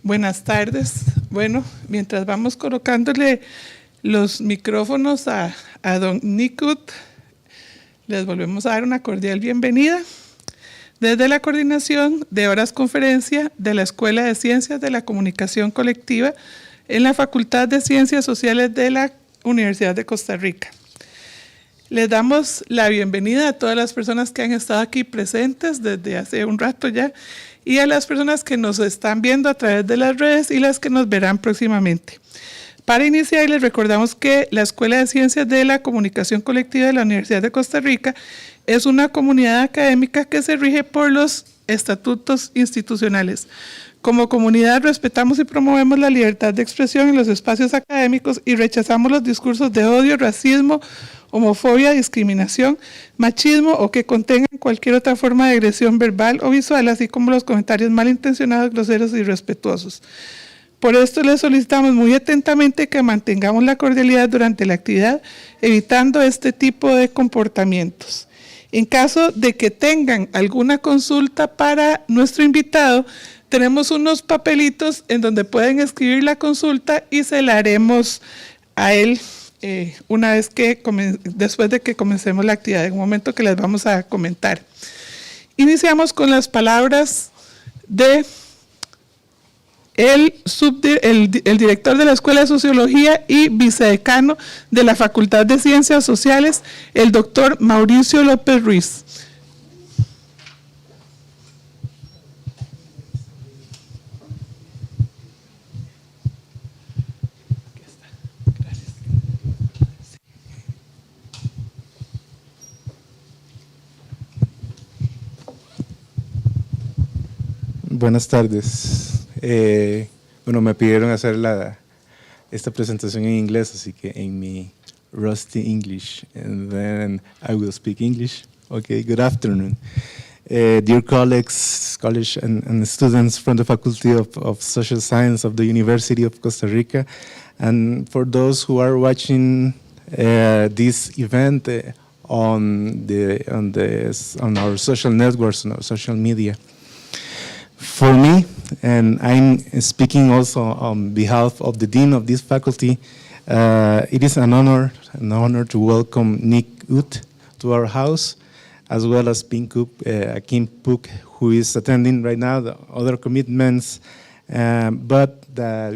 Buenas tardes. Bueno, mientras vamos colocándole los micrófonos a don Nikut, les volvemos a dar una cordial bienvenida desde la coordinación de horas conferencia de la Escuela de Ciencias de la Comunicación Colectiva en la Facultad de Ciencias Sociales de la Universidad de Costa Rica. Les damos la bienvenida a todas las personas que han estado aquí presentes desde hace un rato ya y a las personas que nos están viendo a través de las redes y las que nos verán próximamente. Para iniciar, les recordamos que la Escuela de Ciencias de la Comunicación Colectiva de la Universidad de Costa Rica es una comunidad académica que se rige por los estatutos institucionales. Como comunidad respetamos y promovemos la libertad de expresión en los espacios académicos y rechazamos los discursos de odio, racismo, homofobia, discriminación, machismo o que contengan cualquier otra forma de agresión verbal o visual, así como los comentarios malintencionados, groseros y irrespetuosos. Por esto les solicitamos muy atentamente que mantengamos la cordialidad durante la actividad, evitando este tipo de comportamientos. En caso de que tengan alguna consulta para nuestro invitado, tenemos unos papelitos en donde pueden escribir la consulta y se la haremos a él una vez que después de que comencemos la actividad, en un momento que les vamos a comentar. Iniciamos con las palabras de el director de la Escuela de Sociología y vicedecano de la Facultad de Ciencias Sociales, el doctor Mauricio López Ruiz. Buenas tardes. Bueno, me pidieron hacer esta presentación en inglés, así que en mi rusty English, and then I will speak English. Okay, good afternoon. Dear colleagues, college and students from the Faculty of Social Science of the University of Costa Rica, and for those who are watching this event on our social networks, on our social media. For me, and I'm speaking also on behalf of the dean of this faculty, it is an honor to welcome Nick Ut to our house, as well as Kim Puk, who is attending right now, the other commitments, but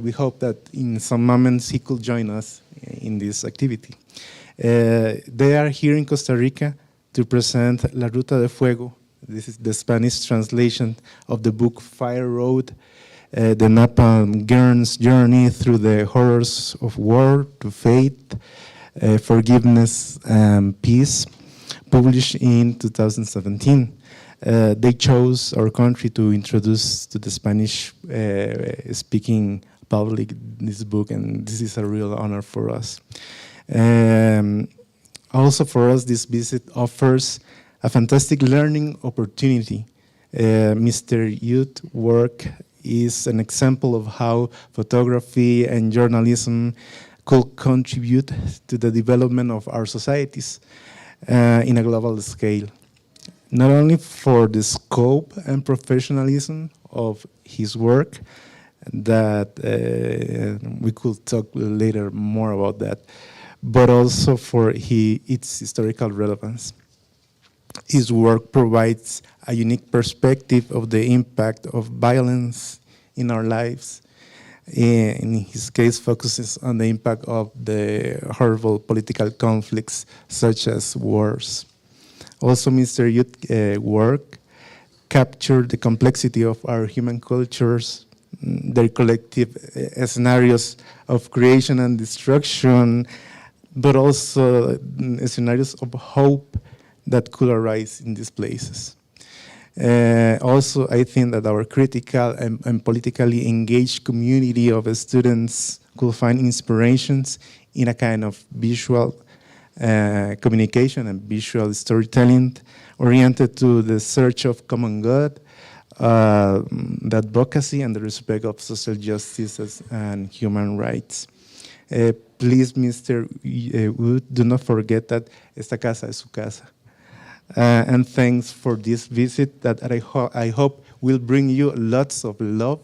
we hope that in some moments he could join us in this activity. They are here in Costa Rica to present La Ruta de Fuego. This is the Spanish translation of the book Fire Road, the napalm girl's journey through the horrors of war to faith, forgiveness, and peace, published in 2017. They chose our country to introduce to the Spanish speaking public this book, and this is a real honor for us. Also for us, this visit offers a fantastic learning opportunity. Mr. Youth's work is an example of how photography and journalism could contribute to the development of our societies in a global scale. Not only for the scope and professionalism of his work, that we could talk later more about that, but also for its historical relevance. His work provides a unique perspective of the impact of violence in our lives. In his case, focuses on the impact of the horrible political conflicts, such as wars. Also, Mr. Youth's work captured the complexity of our human cultures, their collective scenarios of creation and destruction, but also scenarios of hope that could arise in these places. Also, I think that our critical and politically engaged community of students could find inspirations in a kind of visual communication and visual storytelling oriented to the search of common good, the advocacy and the respect of social justice and human rights. Please, Mr. Wood, do not forget that esta casa es su casa. And thanks for this visit that I hope will bring you lots of love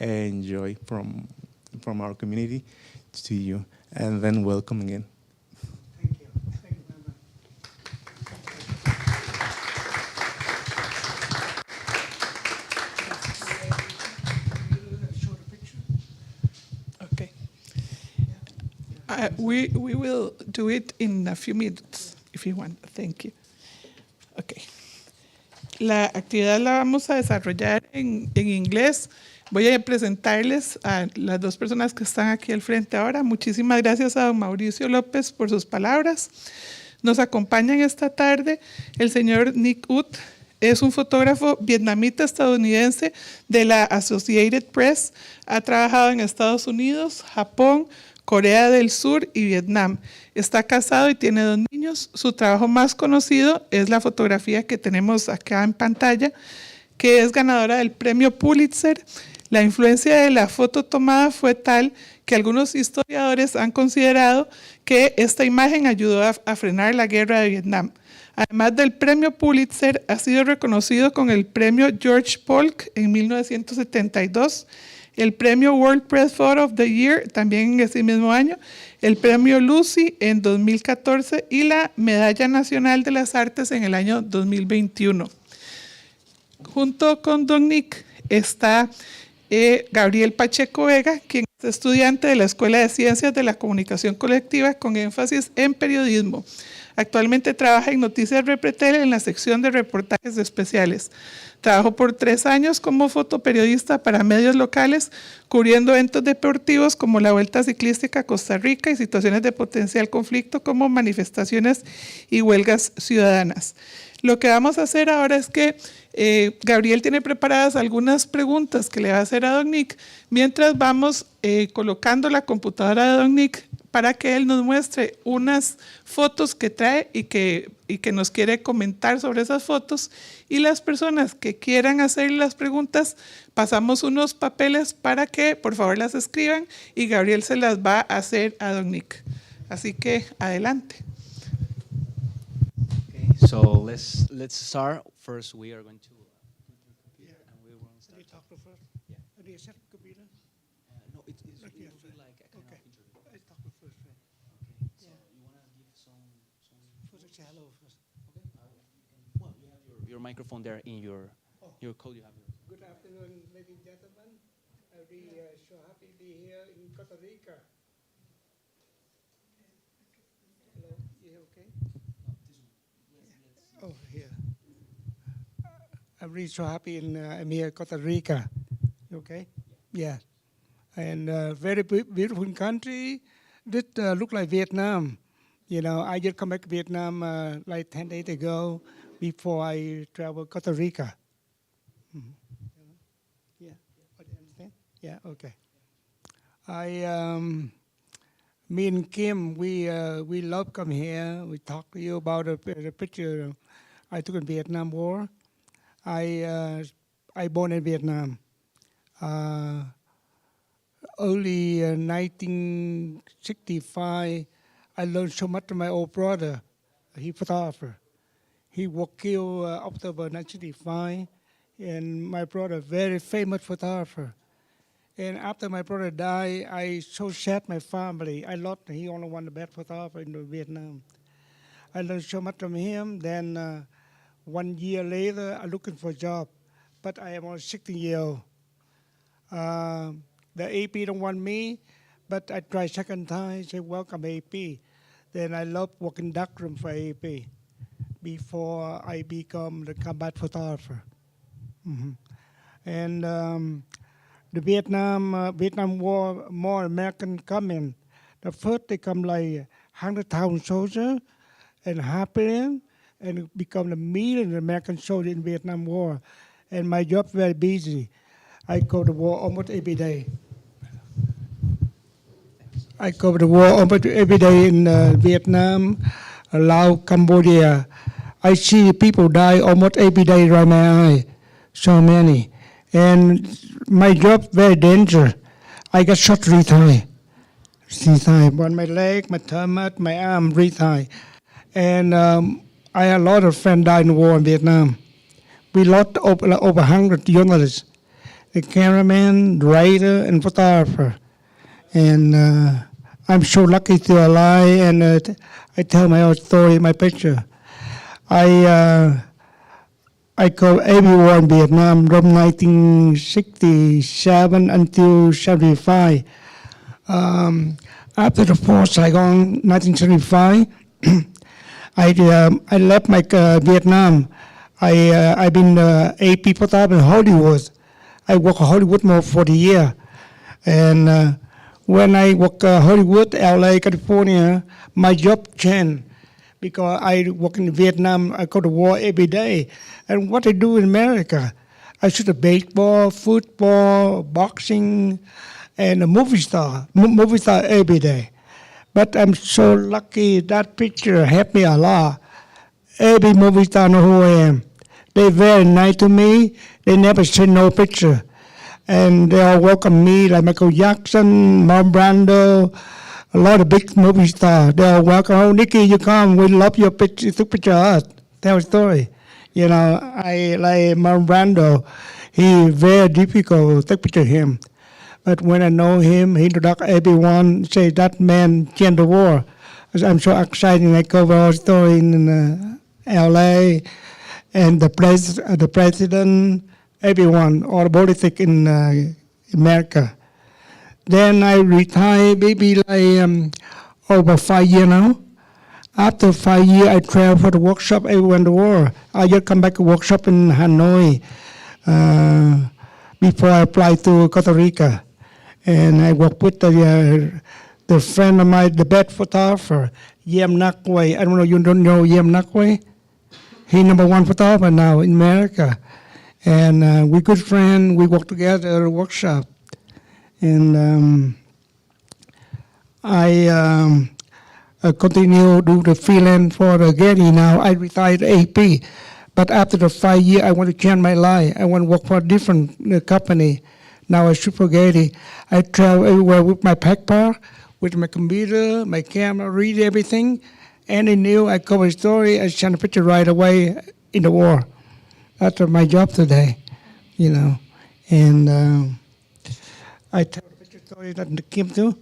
and joy from our community to you. And then welcome again. Thank you. Thank you very much. Okay. We will do it in a few minutes, if you want. Thank you. Okay. La actividad la vamos a desarrollar en inglés. Voy a presentarles a las dos personas que están aquí al frente ahora. Muchísimas gracias a don Mauricio López por sus palabras. Nos acompañan esta tarde el señor Nick Ut. Es un fotógrafo vietnamita-estadounidense de la Associated Press. Ha trabajado en Estados Unidos, Japón, Corea del Sur y Vietnam. Está casado y tiene 2 niños. Su trabajo más conocido es la fotografía que tenemos acá en pantalla, que es ganadora del Premio Pulitzer. La influencia de la foto tomada fue tal que algunos historiadores han considerado que esta imagen ayudó a frenar la guerra de Vietnam. Además del Premio Pulitzer, ha sido reconocido con el Premio George Polk en 1972, el Premio World Press Photo of the Year también en ese mismo año, el Premio Lucy en 2014 y la Medalla Nacional de las Artes en el año 2021. Junto con don Nick está Gabriel Pacheco Vega, quien es estudiante de la Escuela de Ciencias de la Comunicación Colectiva con énfasis en periodismo. Actualmente trabaja en Noticias Repretel en la sección de reportajes especiales. Trabajó por 3 años como fotoperiodista para medios locales, cubriendo eventos deportivos como la Vuelta Ciclística a Costa Rica y situaciones de potencial conflicto como manifestaciones y huelgas ciudadanas. Lo que vamos a hacer ahora es que Gabriel tiene preparadas algunas preguntas que le va a hacer a don Nick, mientras vamos colocando la computadora de don Nick para que él nos muestre unas fotos que trae y que nos quiere comentar sobre esas fotos. Y las personas que quieran hacer las preguntas, pasamos unos papeles para que por favor las escriban y Gabriel se las va a hacer a don Nick. Así que adelante. Okay, so let's start. First, we are going to and we will start. Did you talk first? Yeah. Did you set computer? No, it will be like a kind Okay. of interview. I talk first, right? Okay. So you want to give some. First, say hello first. Okay. Well, you have your microphone there in your code. You have your. Good afternoon, ladies and gentlemen. I'm really so happy to be here in Costa Rica. Hello, you okay? Oh, here. I'm really so happy I'm here in Costa Rica. You okay? Yeah. And very beautiful country. This look like Vietnam. You know, I just come back to Vietnam like 10 days ago before I travel Costa Rica. Mm-hmm. Yeah. What, do you understand? Yeah. Okay. Me and Kim, we love come here. We talk to you about the picture I took in Vietnam War. I born in Vietnam. Early 1965, I learned so much from my old brother. He photographer. He was killed October 1965, and my brother, very famous photographer. And after my brother died, I so sad my family. I lost. He only one of the best photographer in Vietnam. I learned so much from him. Then 1 year later, I'm looking for a job, but I am only 16 years old. The AP don't want me, but I tried second time. Say welcome AP. Then I love working darkroom for AP before I become the combat photographer. Mm-hmm. And the Vietnam War, more American coming. The first they come like 100,000 soldiers and happen and become a million American soldiers in Vietnam War. And my job very busy. I go to war almost every day. I go to war almost every day in Vietnam, Laos, Cambodia. I see people die almost every day right my eye. So many. And my job very dangerous. I got shot 3 times. 3 times. One my leg, my stomach, my arm, 3 times. And I had a lot of friends died in the war in Vietnam. We lost over 100 journalists. the cameraman, the writer, and photographer. And I'm so lucky to alive, and I tell my own story, my picture. I go everywhere in Vietnam from 1967 until 75. After the fall Saigon, 1975, I left my Vietnam. I've been AP photographer in Hollywood. I work in Hollywood more for 40 years. And when I work Hollywood, LA, California, my job changed because I work in Vietnam. I go to war every day. And what I do in America, I shoot a baseball, football, boxing, and a movie star every day. But I'm so lucky that picture helped me a lot. Every movie star know who I am. They're very nice to me. They never say no picture. And they all welcome me, like Michael Jackson, Marlon Brando, a lot of big movie stars. They all welcome, oh, Nikki, you come, we love your picture, took picture of us, tell a story. You know, I like Marlon Brando, he very difficult to take picture of him. But when I know him, he introduced everyone, say that man changed the world. I'm so excited, I cover our story in LA, and the president, everyone, all the politics in America. Then I retired maybe like over 5 years now. After 5 years, I travel for the workshop everywhere in the world. I just come back to workshop in Hanoi before I apply to Costa Rica. And I work with the friend of mine, the best photographer, Yem Nakwe. I don't know, you don't know Yem Nakwe? He's #1 photographer now in America. And we're good friends. We work together at a workshop. And I continue to do the freelance for the Getty now. I retired AP. But after the 5 years, I want to change my life. I want to work for a different company. Now I shoot for Getty. I travel everywhere with my backpack, with my computer, my camera, read everything. Any new, I cover a story, I send a picture right away in the war. That's my job today, you know. And I tell the picture story that came to.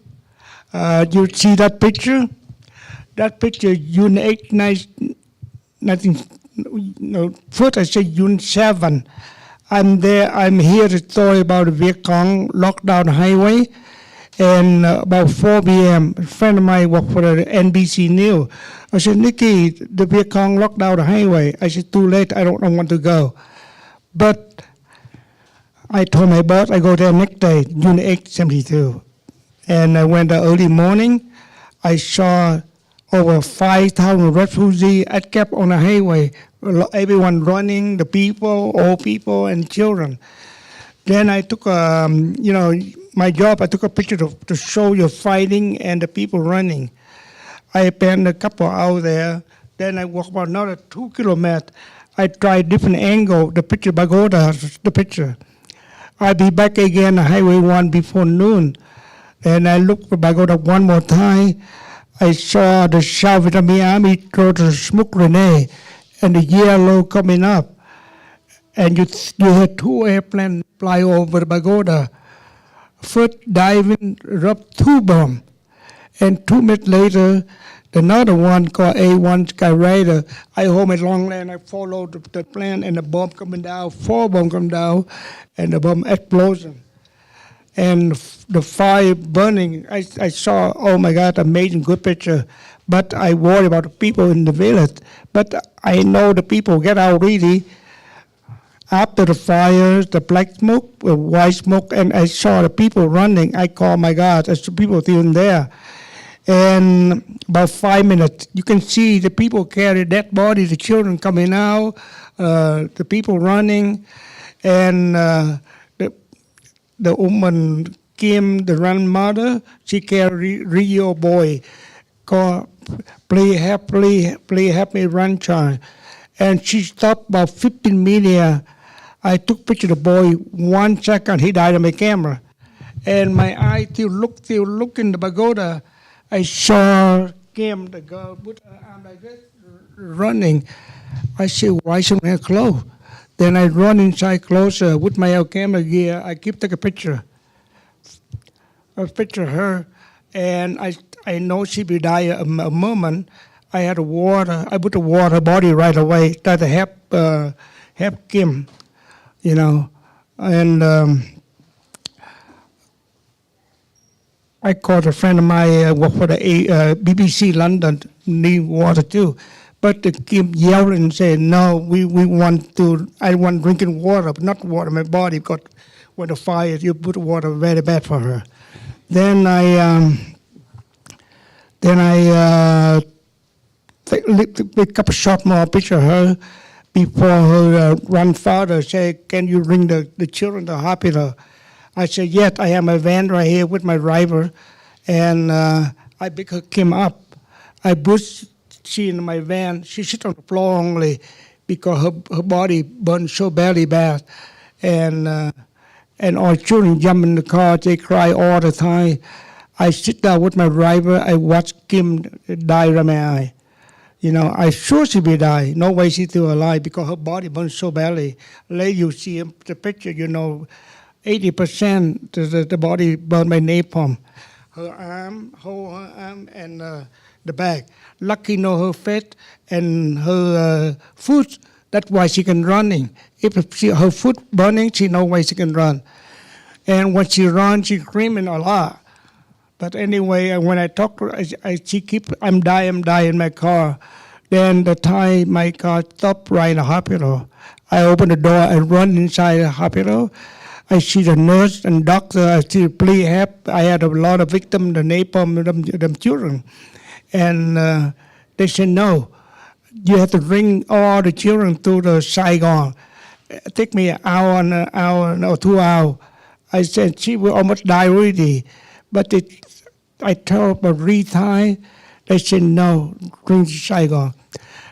You see that picture? That picture, June 8, 19, no, first I say June 7. I'm there, I'm here to story about the Viet Cong lockdown highway. And about 4 p.m., a friend of mine worked for the NBC News. I said, Nikki, the Viet Cong locked down the highway. I said, too late, I don't want to go. But I told my boss I go there next day, June 8, 72. And I went there early morning. I saw over 5,000 refugees I kept on the highway. Everyone running, the people, old people, and children. Then I took, my job, I took a picture to show you fighting and the people running. I spent a couple of hours there. Then I walked about another 2 kilometers. I tried different angle, the picture, pagoda, the picture. I'll be back again on Highway 1 before noon. And I looked for pagoda one more time. I saw the South Vietnamese Army throw the smoke grenade and the yellow coming up. And you had 2 airplanes fly over the pagoda. First diving, dropped 2 bombs. And 2 minutes later, another one called A1 Skyraider. I hold my long line, I followed the plane, and the bomb coming down, 4 bombs come down, and the bomb explosion. And the fire burning, I saw, oh my God, amazing, good picture. But I worry about the people in the village. But I know the people get out really. After the fires, the black smoke, the white smoke, and I saw the people running. I called, my God, there's people still in there. And about 5 minutes, you can see the people carry dead body, the children coming out, the people running, and the woman, Kim, the grandmother, she carried Rio boy, called, please help me run, child. And she stopped about 15 minutes. I took picture of the boy, 1 second, he died on my camera. And my eye still look in the pagoda. I saw Kim, the girl, put her arm like this, running. I said, why should I close? Then I run inside closer with my camera gear. I keep take a picture of her, and I know she will die a moment. I had water. I put the water body right away. Try to help Kim, you know, and I called a friend of mine work for the BBC London, need water too. But the Kim yelled and said, no, I want drinking water, but not water. My body got, when the fire, you put water, very bad for her. Then I pick up a shot more picture of her before her grandfather said, can you bring the children to the hospital? I said, yes, I have my van right here with my driver, and I pick her Kim up. I push she in my van. She sit on the floor only because her body burned so badly bad. And our children jump in the car. They cry all the time. I sit down with my driver. I watch Kim die right my eye. You know, I sure she will die. No way she's still alive because her body burned so badly. Later you see the picture, you know, 80% the body burned by napalm. Her arm, whole arm, and the back. Lucky no her feet and her foot. That's why she can running. If her foot burning, she no way she can run. And when she runs, she screaming a lot. But anyway, when I talk to her, she keep, I'm dying in my car. Then the time my car stopped right in the hospital, I open the door and run inside the hospital. I see the nurse and doctor. I see please help. I had a lot of victims, the napalm, them children. And they said, no, you have to bring all the children to the Saigon. It take me an hour or 2 hours. I said, she will almost die already. But I told them 3 times. They said, no, bring to Saigon.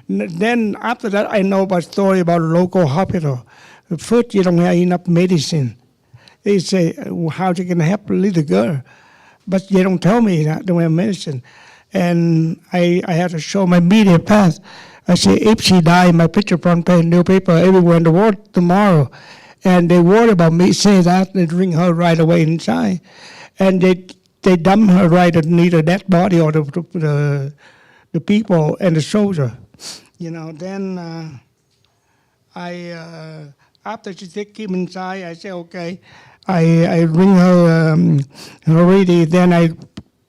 Then after that, I know about story about local hospital. First, you don't have enough medicine. They say, how you can help a little girl? But they don't tell me that, they don't have medicine. And I had to show my media pass. I say, if she die, my picture front page, newspaper, everywhere in the world tomorrow. And they worry about me, say that, they bring her right away inside. And they dump her right near the dead body or the people and the soldier. You know, then after she take him inside, I say, okay. I bring her already, then I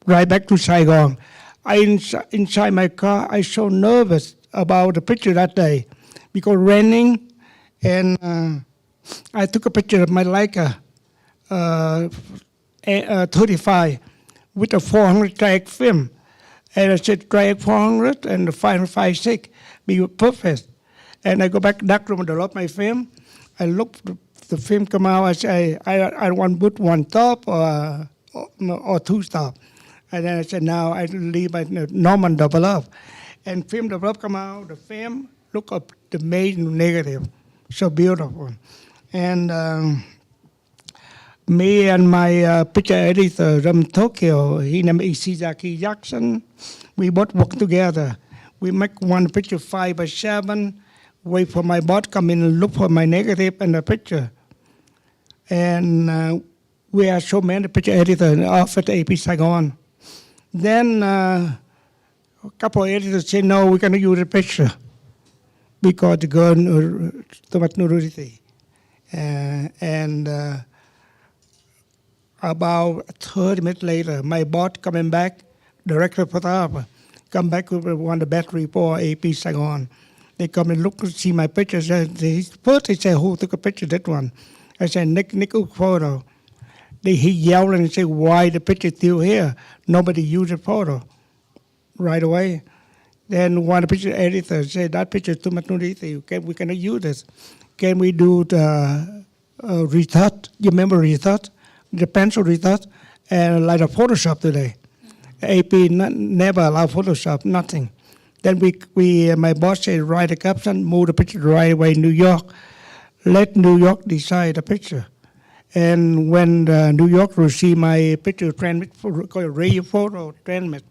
ride back to Saigon. Inside my car, I so nervous about the picture that day because raining, and I took a picture of my Leica 35 with a 400 triac film. And I said, triac 400 and the 5.56 be perfect. And I go back to that room and develop my film. I look, the film come out, I say, I want to put 1 top or 2 top. And then I said, now I leave my Norman double up. And film develop come out, the film, look up the main negative. So beautiful. And me and my picture editor from Tokyo, he named Ishizaki Jackson, we both work together. We make one picture 5x7, wait for my boss come in and look for my negative and the picture. And we are so many picture editors in the office at AP Saigon. Then a couple of editors say, no, we're going to use the picture because the girl too much nudity. And about 30 minutes later, my boss coming back, director of photographer, come back with one of the best report, AP Saigon. They come and look and see my pictures. First they say, who took a picture of that one? I said, Nick photo. He yelled and said, why the picture still here? Nobody used the photo right away. Then one of the picture editors said, that picture is too much nudity. We cannot use this. Can we do the retouch? You remember retouch? The pencil retouch? And like a Photoshop today. AP never allow Photoshop, nothing. Then my boss said, write a caption, move the picture right away in New York. Let New York decide the picture. And when New York received my picture transmit, called radio photo transmit,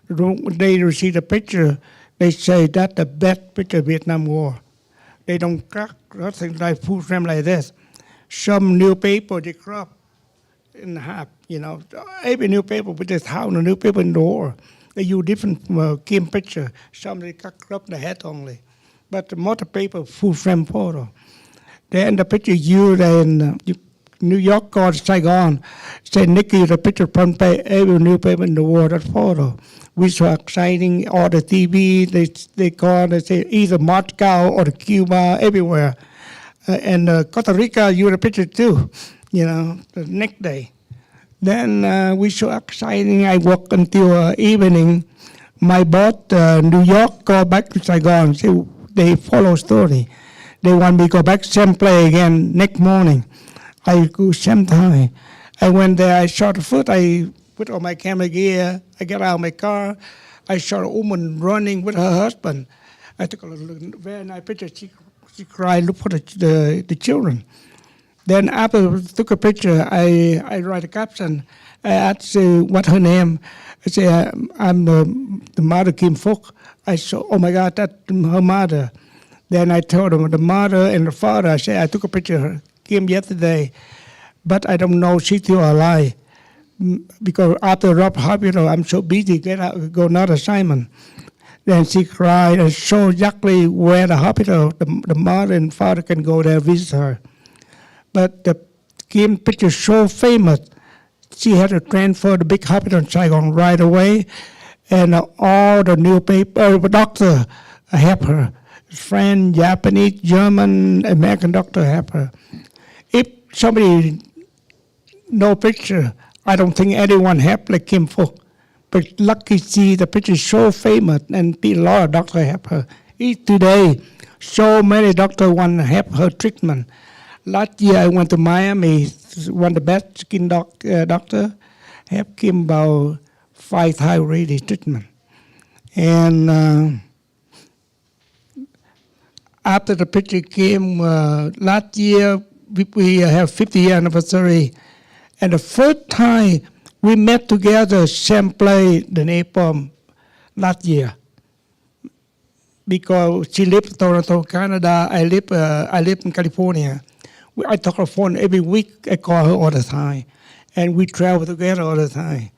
they received the picture, they say that's the best picture of Vietnam War. They don't crack nothing like full frame like this. Some newspaper they crop in half. Every newspaper with this how the newspaper in the war. They use different game picture. Some they crop the head only, but the most paper full frame photo. Then the picture used in New York or Saigon. Say Nikki, the picture front page every newspaper in the world. That photo. We so exciting. All the TV they say either Moscow or Cuba everywhere, and Costa Rica use the picture too. The next day. Then we so exciting. I work until evening. My boss, New York, go back to Saigon. So they follow story. They want me to go back same place again next morning. I go same time. I went there. I shot the foot. I put on my camera gear. I get out of my car. I shot a woman running with her husband. I took a very nice picture. She cried. Look for the children. Then after I took a picture, I write a caption. I asked what her name. I say, I'm the mother, Kim Fook. I said, oh my God, that's her mother. Then I told them the mother and the father. I said, I took a picture of her, Kim, yesterday, but I don't know she's still alive. Because after Rob Hospital, I'm so busy, go another assignment. Then she cried and showed exactly where the hospital, the mother and father can go there visit her. But the Kim picture so famous, she had to transfer the big hospital in Saigon right away, and all the newspaper doctor help her. French, Japanese, German, American doctor help her. If somebody no picture, I don't think anyone help like Kim Fook. But lucky she, the picture is so famous, and a lot of doctors help her. Today, so many doctors want to help her treatment. Last year I went to Miami, one of the best skin doctor, helped Kim about 5 times already treatment. And after the picture came, last year we have 50th anniversary. And the first time we met together, same place, the Napalm, last year. Because she lived in Toronto, Canada, I live in California. I talk on the phone every week. I call her all the time, and we travel together all the time.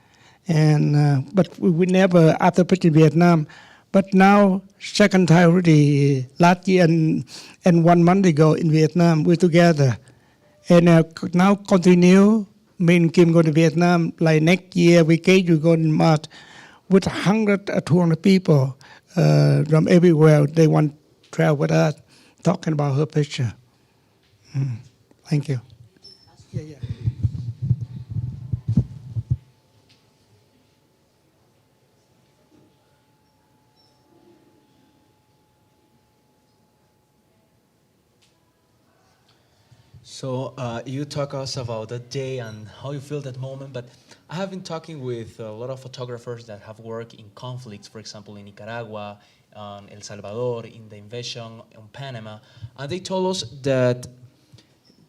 And but we never after picture Vietnam. But now second time already last year and 1 month ago in Vietnam we're together, and now continue. Me and Kim go to Vietnam like next year. We go in March with 100 or 200 people from everywhere. They want to travel with us, talking about her picture. Thank you. Yeah. So you talk us about that day and how you feel that moment, but I have been talking with a lot of photographers that have worked in conflicts, for example, in Nicaragua, El Salvador, in the invasion in Panama, and they told us that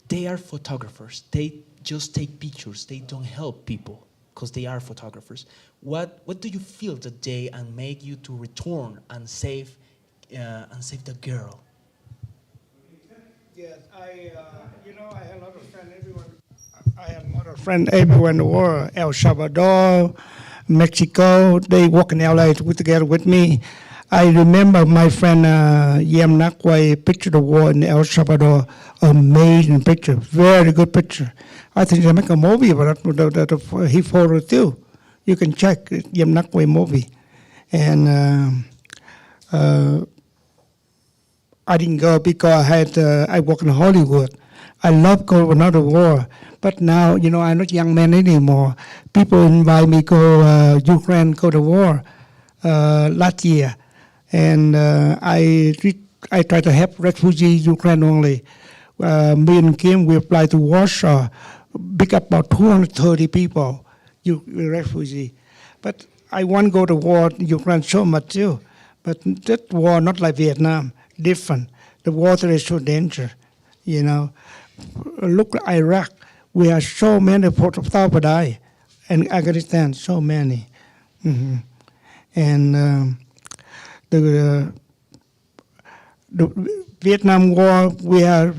they are photographers. They just take pictures. They don't help people because they are photographers. What do you feel that day and make you to return and save the girl? Yes, I had a lot of friends everywhere. I had a lot of friends everywhere in the world. El Salvador, Mexico. They work in LA together with me. I remember my friend Yam Nakwe pictured the war in El Salvador. Amazing picture, very good picture. I think they make a movie about that. He photo too. You can check Yam Nakwe movie. And I didn't go because I work in Hollywood. I love going to another war, but now I'm not young man anymore. People invite me go Ukraine, go to war last year, and I try to help refugees Ukraine only. Me and Kim, we applied to Warsaw, pick up about 230 people, refugees. But I want to go to war in Ukraine so much too. But that war, not like Vietnam, different. The water is so dangerous, Look at Iraq. We have so many photographers die, and Afghanistan, so many. Mm-hmm. And the Vietnam War, we had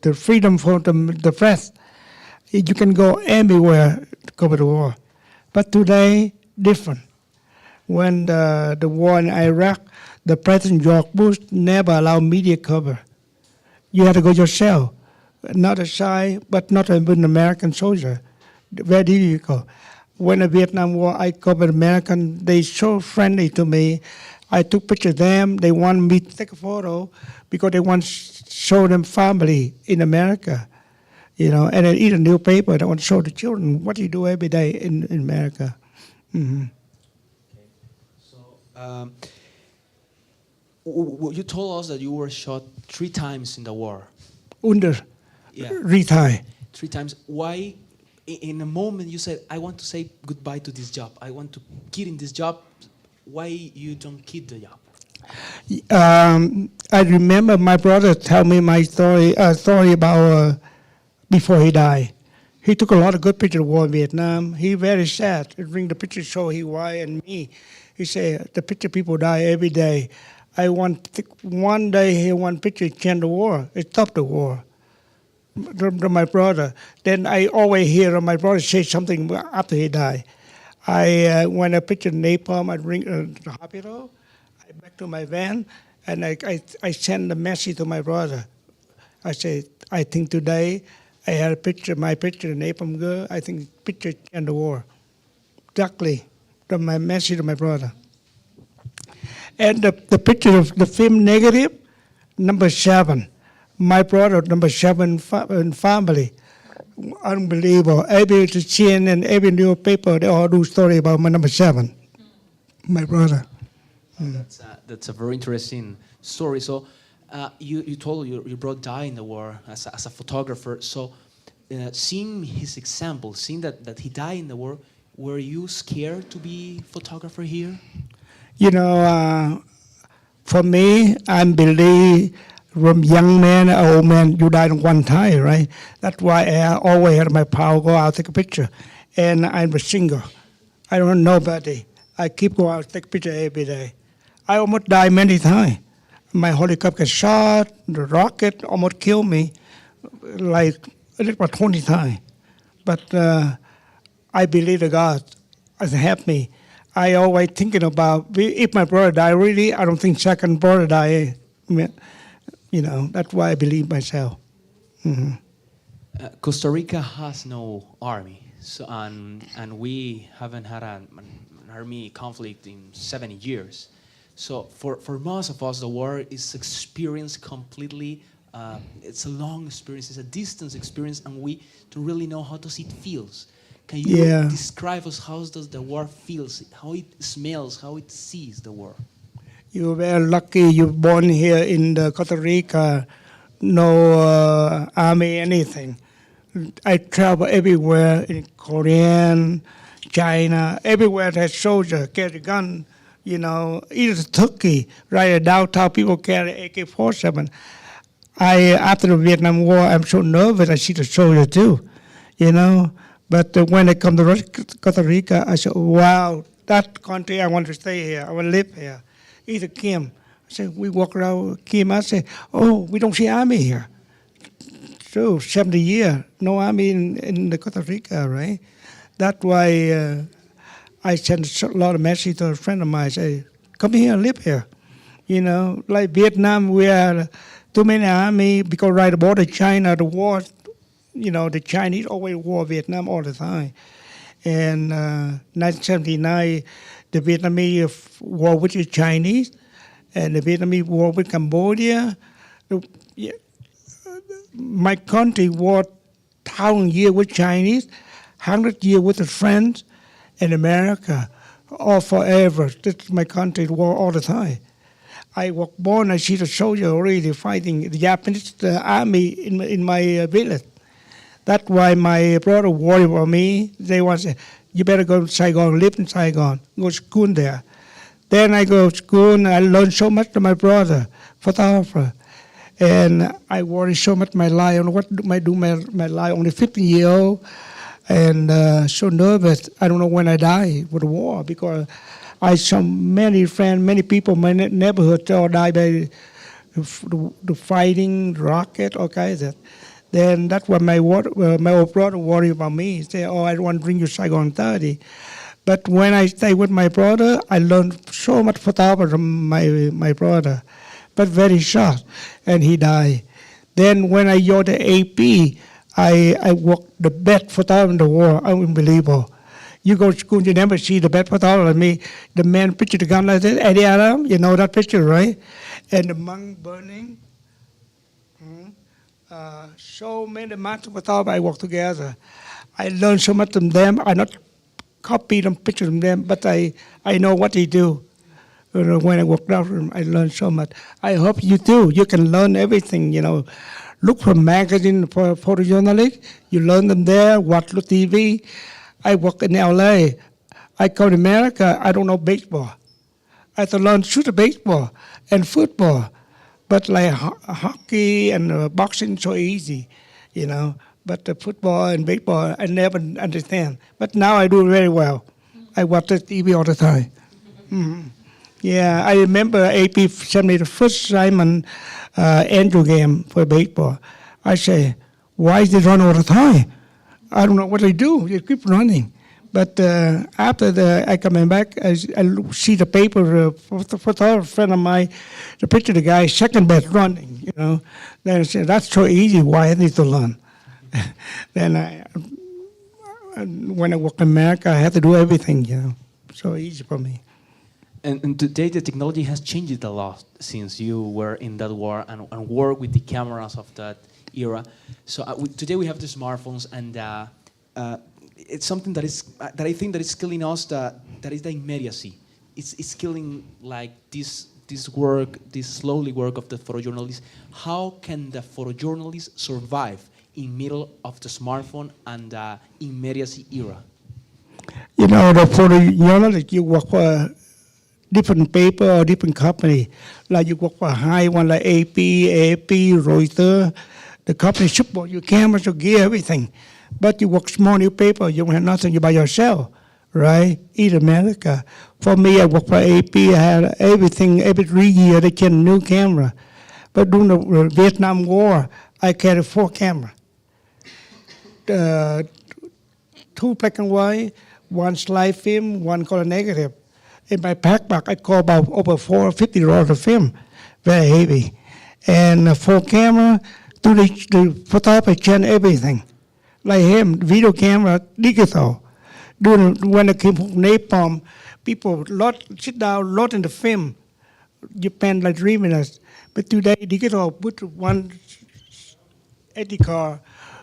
the freedom for the press. You can go anywhere to cover the war. But today, different. When the war in Iraq, the President George Bush never allowed media cover. You had to go yourself. Not a shy, but not an American soldier. Very difficult. When the Vietnam War, I covered American. They so friendly to me. I took pictures of them. They wanted me to take a photo because they want to show them family in America. You know, and then eat a newspaper. They want to show the children what you do every day in America. Mm-hmm. Okay. So you told us that you were shot 3 times in the war. Retire. 3 times. Why, in a moment, you said, I want to say goodbye to this job. I want to quit in this job. Why you don't quit the job? I remember my brother tell me my story about before he died. He took a lot of good pictures of war in Vietnam. He very sad. He bring the picture show his wife and me. He said, the picture people die every day. I want one day he one picture change the war. It stopped the war. From my brother. Then I always hear my brother say something after he died. When I picture napalm, I bring the hospital. I back to my van, and I send a message to my brother. I say, I think today I had a picture, my picture, napalm girl. I think picture end the war. Exactly, from my message to my brother. And the picture of the film negative, number 7. My brother, number 7 in family. Unbelievable. Every CNN, every newspaper, they all do story about my number 7, my brother. That's a very interesting story. So you told your brother died in the war as a photographer. So seeing his example, seeing that he died in the war, were you scared to be photographer here? You know, for me, I believe from young man, old man, you died one time, right? That's why I always had my power go out take a picture. And I'm a single. I don't know nobody. I keep going out take a picture every day. I almost died many times. My helicopter got shot, the rocket almost killed me, like about 20 times. But I believe in God has helped me. I always thinking about, if my brother died, really, I don't think second brother died. You know, that's why I believe myself. Mm-hmm. Costa Rica has no army, so and we haven't had an army conflict in 70 years. So for most of us, the war is experienced completely. It's a long experience, it's a distance experience, and we don't really know how does it feels. Can you describe us how does the war feels, how it smells, how it sees the war? You're very lucky you're born here in Costa Rica, no army, anything. I travel everywhere, in Korea, China, everywhere there's soldier carry gun, you know, even Turkey, right downtown people carry AK-47. After the Vietnam War, I'm so nervous, I see the soldier too, you know. But when I come to Costa Rica, I said, wow, that country, I want to stay here, I want to live here. Either Kim. I said, we walk around Kim. I say, oh, we don't see army here. So 70 years, no army in the Costa Rica, right? That's why I sent a lot of messages to a friend of mine. I say, come here, live here. You know, like Vietnam, we have too many army because right about the China, the war, you know, the Chinese always war Vietnam all the time. And 1979, the Vietnamese war with the Chinese, and the Vietnamese war with Cambodia. My country war 1,000 years with Chinese, 100 years with the French and America, all forever. That's my country war all the time. I was born, I see the soldier already fighting the Japanese army in my village. That's why my brother worried about me. They want to say, you better go to Saigon, live in Saigon, go to school there. Then I go to school and I learned so much from my brother, photographer. And I worry so much my life, on what do I do my life, only 15 years old, and so nervous. I don't know when I die with the war, because I saw many friends, many people in my neighborhood all die by the fighting, rocket, all kinds of that. Then that's what my old brother worried about me. He said, "Oh, I don't want to bring you Saigon 30." But when I stay with my brother, I learned so much photography from my brother, but very short, and he died. Then when I go to AP, I work the best photographer in the world, unbelievable. You go to school, you never see the best photographer than me. The man picture the gun like this, Eddie Adam, you know that picture, right? And the monk burning. So many master photographers I work together. I learned so much from them. I not copy them, pictures from them, but I know what they do. You know, when I work out with them, I learned so much. I hope you too. You can learn everything, you know. Look for magazine for photojournalists. You learn them there. Watch the TV. I work in LA. I come to America. I don't know baseball. I had to learn shoot the baseball and football. But like hockey and boxing, so easy, you know. But the football and baseball, I never understand. But now I do very well. I watch the TV all the time. Mm-hmm. Yeah, I remember AP sent me the first Simon Andrew game for baseball. I say, why they run all the time? I don't know what they do. They keep running. But after I coming back, I see the paper for a friend of mine, the picture of the guy second best running, you know. Then I said, that's so easy. Why I need to learn? Then when I work in America, I had to do everything, you know. So easy for me. And today the technology has changed a lot since you were in that war and work with the cameras of that era. So today we have the smartphones, and it's something that I think that is killing us. That is the immediacy. It's killing like this work, this slowly work of the photojournalist. How can the photojournalist survive in middle of the smartphone and the immediacy era? You know, the photojournalist, you work for different paper or different company. Like you work for a high one like AP, Reuters. The company support your cameras, your gear, everything. But you work small newspaper, you don't have nothing, you by yourself, right? In America. For me, I work for AP, I had everything, every 3 years they get a new camera. But during the Vietnam War, I carried 4 cameras. 2 black and white, 1 slide film, 1 color negative. In my backpack, I call about over $450 of film, very heavy. And 4 camera, to the photographer channel everything. Like him, video camera, digital. When I came from napalm, people sit down, lot in the film. Japan like 3 minutes. But today, digital, put 1 SD card,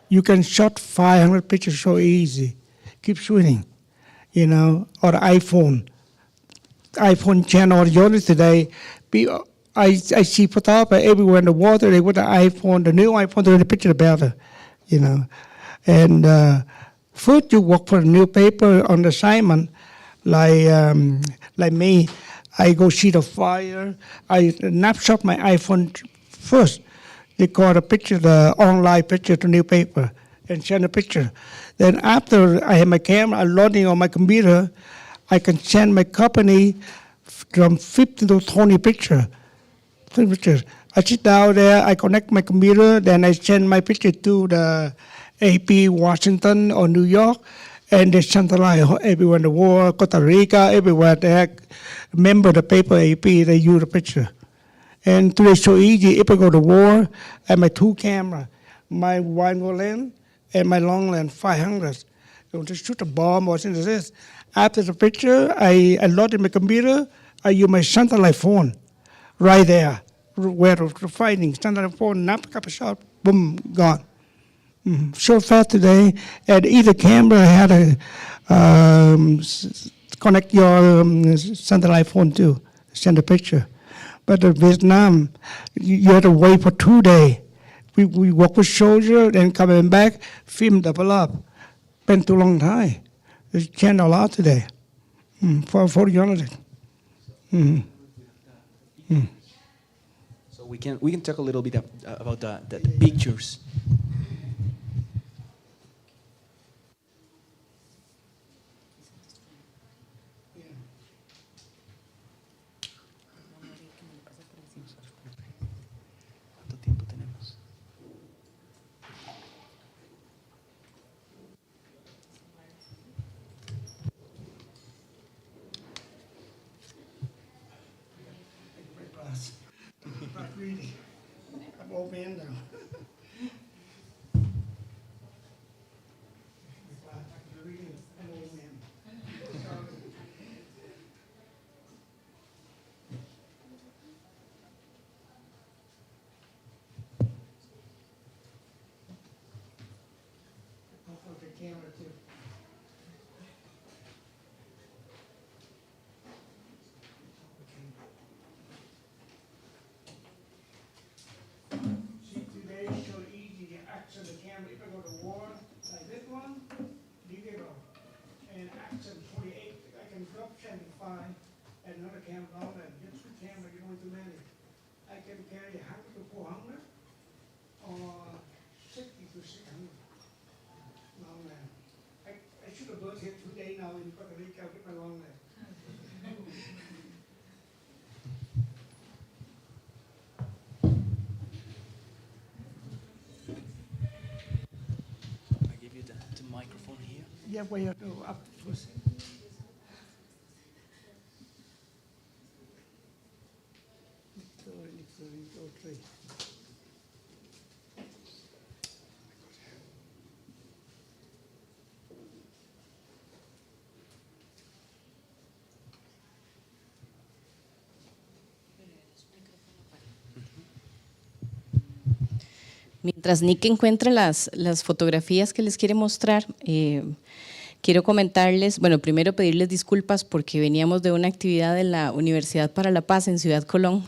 you can shot 500 pictures so easy. Keep shooting, you know, or the iPhone channel journalists today. I see photographers everywhere in the water. They with the iPhone, the new iPhone, they're in the picture better, you know. And first you work for a newspaper on the assignment, like me. I go see the fire. I snapshot my iPhone first. They call the picture, the online picture to newspaper, and send a picture. Then after I have my camera, I'm loading on my computer, I can send my company from 15 to 20 pictures. I sit down there, I connect my computer, then I send my picture to the AP Washington or New York, and they centralize everywhere in the world, Costa Rica, everywhere. They have member the paper AP, they use the picture. And today it's so easy. If I go to war, I have my 2 cameras, my wide lens and my long lens, 500. So just shoot a bomb or something like this. After the picture, I load in my computer, I use my satellite phone right there, where the fighting, satellite phone, snap a couple shot, boom, gone. So fast today, and either camera had a connect your satellite phone too, send a picture. But in Vietnam, you had to wait for 2 days. We work with soldiers, then coming back, film develop. Been too long time. It's changed a lot today for journalists. So we can talk a little bit about the pictures. old man now. An old man. I'll put the camera too. See, today is so easy to access the camera. If I go to war, like this one, you get off. And access 28, I can drop 75, and another camera on that. Just two camera, you don't too many. I can carry 100 to 400, or 60 to 600. Long man. I should have bought here today now in Puerto Rico with my long man. I give you the microphone here. Yeah, where you go up first. Three. Mientras Nick encuentra las fotografías que les quiere mostrar, quiero comentarles, bueno, primero pedirles disculpas porque veníamos de una actividad de la Universidad para la Paz en Ciudad Colón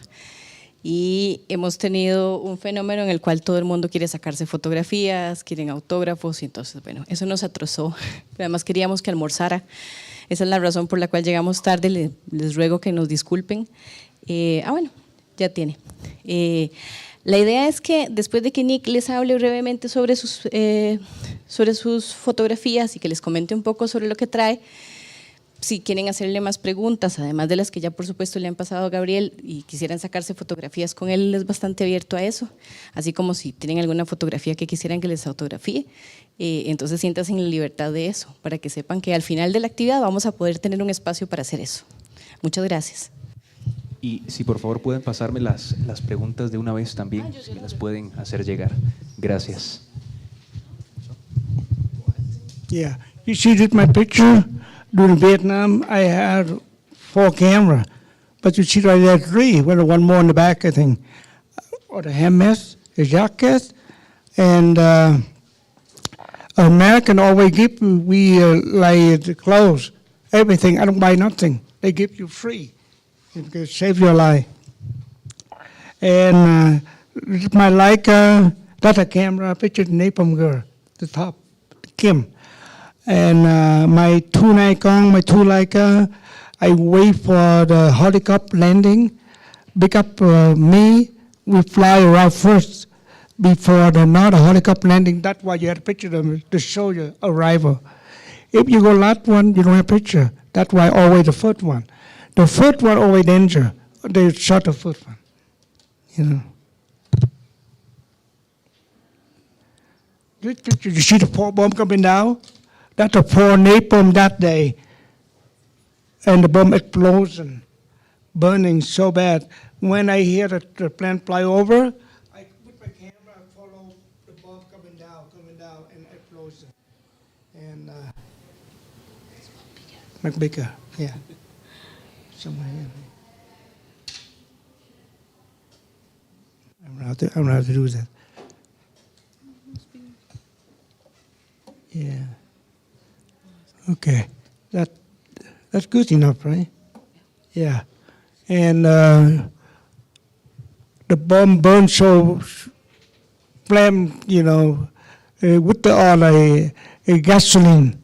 y hemos tenido un fenómeno en el cual todo el mundo quiere sacarse fotografías, quieren autógrafos y entonces, bueno, eso nos atrasó. Además queríamos que almorzara, esa es la razón por la cual llegamos tarde, les ruego que nos disculpen. Bueno, ya tiene. La idea es que después de que Nick les hable brevemente sobre sus fotografías y que les comente un poco sobre lo que trae, si quieren hacerle más preguntas, además de las que ya por supuesto le han pasado a Gabriel y quisieran sacarse fotografías con él, es bastante abierto a eso, así como si tienen alguna fotografía que quisieran que les autografíe, entonces siéntanse en la libertad de eso, para que sepan que al final de la actividad vamos a poder tener un espacio para hacer eso. Muchas gracias. Y si por favor pueden pasarme las preguntas de una vez también, si me las pueden hacer llegar. Gracias. Yeah, you see this my picture during Vietnam. I had 4 cameras, but you see right there 3. Well, one more in the back, I think, or the Hermes, the jacket, and American always give like the clothes, everything. I don't buy nothing. They give you free. It can save your life. And my Leica, that's a camera, picture the Napalm girl, the top, Kim. And my 2 Nikon, my 2 Leica, I wait for the helicopter landing, pick up me, we fly around first before another helicopter landing. That's why you had a picture of them to show your arrival. If you go last one, you don't have a picture. That's why always the first one. The first one always danger. They shot the first one, you know. This picture, you see the 4 bomb coming down? That's a 4 napalm that day. And the bomb explosion, burning so bad. When I hear the plane fly over, I put my camera and follow the bomb coming down, and explosion. And much bigger, yeah. Somewhere here. I don't know how to do that. Yeah. Okay. That's good enough, right? Yeah. And the bomb burned so flame, you know, with the oil, a gasoline.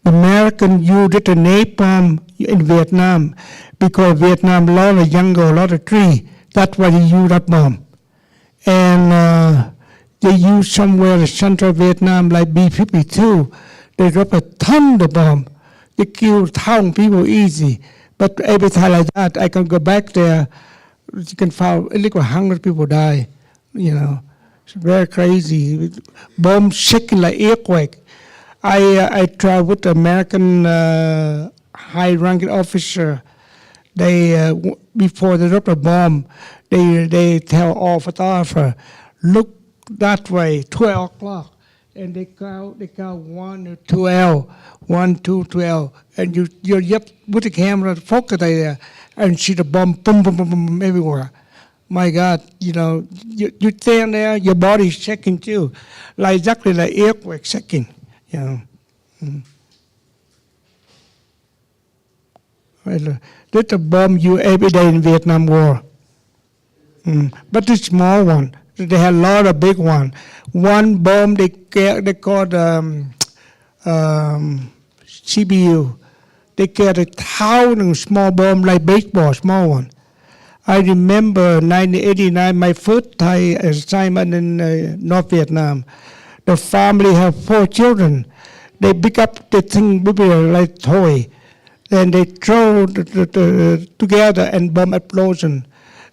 The American used the napalm in Vietnam because Vietnam a lot of jungle, a lot of tree. That's why they used that bomb. And they used somewhere in central Vietnam, like B-52. They dropped a ton of bomb. They killed 1,000 people easy. But every time like that, I can go back there. You can find at least 100 people die. You know, it's very crazy. Bomb shaking like earthquake. I tried with the American high-ranking officer. They before they dropped a bomb, they tell all photographers, look that way, 12 o'clock. And they count 1 to 12, 1, 2, 12. And you just put the camera, focus there, and see the bomb, boom, boom, boom, boom, everywhere. My God, you stand there, your body's shaking too, exactly like earthquake shaking, That's a bomb you every day in Vietnam War. But the small one, they had a lot of big one. One bomb they called CBU. They carried 1,000 small bomb like baseball, small one. I remember 1989, my first Thai assignment in North Vietnam. The family have 4 children. They pick up the thing like toy. Then they throw together and bomb explosion.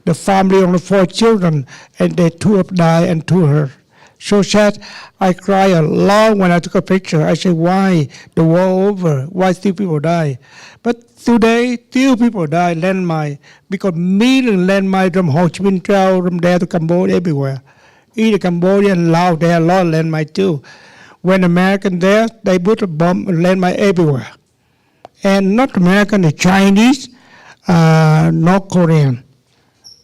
The family only 4 children, and they 2 of die and 2 hurt. So sad. I cry a lot when I took a picture. I say, why the war over? Why still people die? But today, still people die, landmine, because million landmine from Ho Chi Minh Trail, from there to Cambodia, everywhere. Either Cambodia and Laos, there are a lot of landmine too. When American there, they put a bomb, landmine everywhere. And not American, the Chinese, North Korean.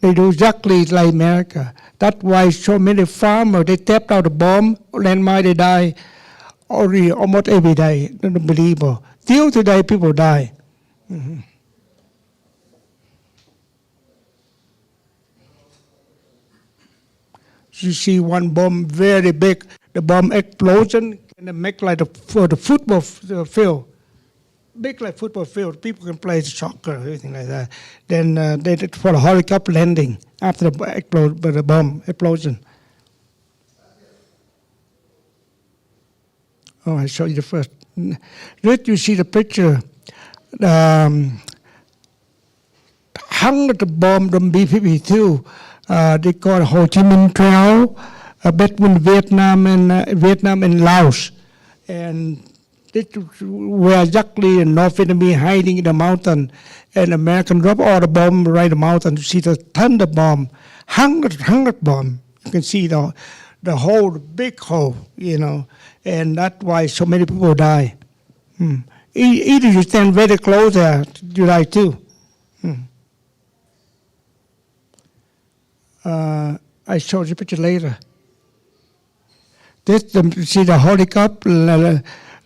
They do exactly like America. That's why so many farmers, they tap out the bomb, landmine, they die almost every day. Unbelievable. Still today, people die. Mm-hmm. You see one bomb very big, the bomb explosion can make like for the football field. Big like football field, people can play soccer, everything like that. Then they did for a helicopter landing after the bomb explosion. Oh, I show you the first. Let you see the picture. Hundred of bombs from B-52. They call Ho Chi Minh Trail between Vietnam and Laos, and they were exactly in North Vietnamese hiding in the mountain, and American drop all the bomb right in the mountain. You see the thunder bomb, hundred bomb. You can see the hole, the big hole, and that's why so many people die. Either you stand very close there, you die too. I show you the picture later. This, see the helicopter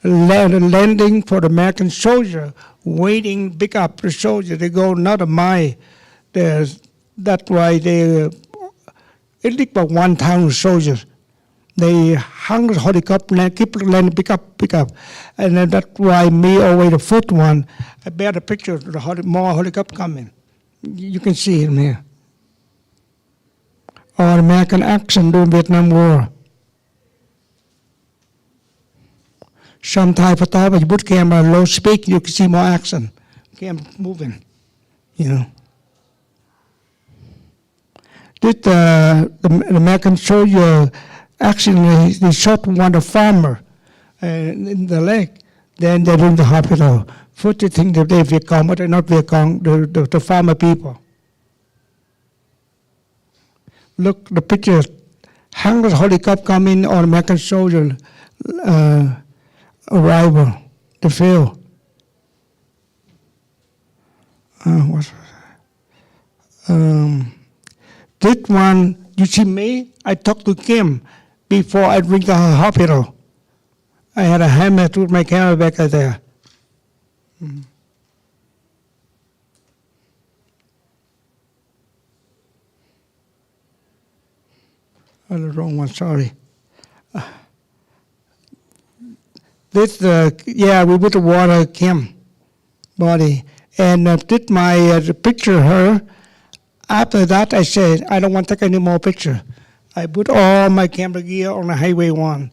landing for the American soldier, waiting, pick up the soldier. They go not a mile. That's why it took about 1,000 soldiers. They hung the helicopter, keep landing, pick up. And then that's why me always the first one, I bear the picture of the more helicopter coming. You can see him here. Or American action during Vietnam War. Some Thai photographer, you put camera low speed, you can see more action. Camera moving, Did the American soldier actually they shot one of the farmer in the leg. Then they're in the hospital. First they think that they're Viet Cong, but they're not Viet Cong, the farmer people. Look, the picture, hundreds of helicopters come in on American soldier arrival, the field. This one, you see me, I talked to Kim before I reached the hospital. I had a hammer to my camera back there. Oh, the wrong one, sorry. This, we put the water Kim body. And did my picture her. After that, I said, I don't want to take any more picture. I put all my camera gear on the highway one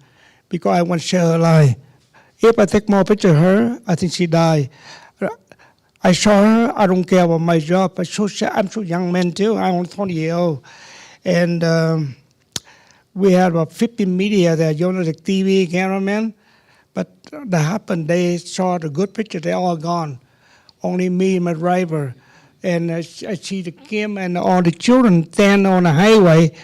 because I want to share her life. If I take more picture of her, I think she died. I saw her, I don't care about my job. I'm so young man too, I'm only 20 years old. And we had about 50 media there, journalists, TV, cameramen. But that happened, they saw the good picture, they're all gone. Only me and my driver. And I see the Kim and all the children stand on the highway,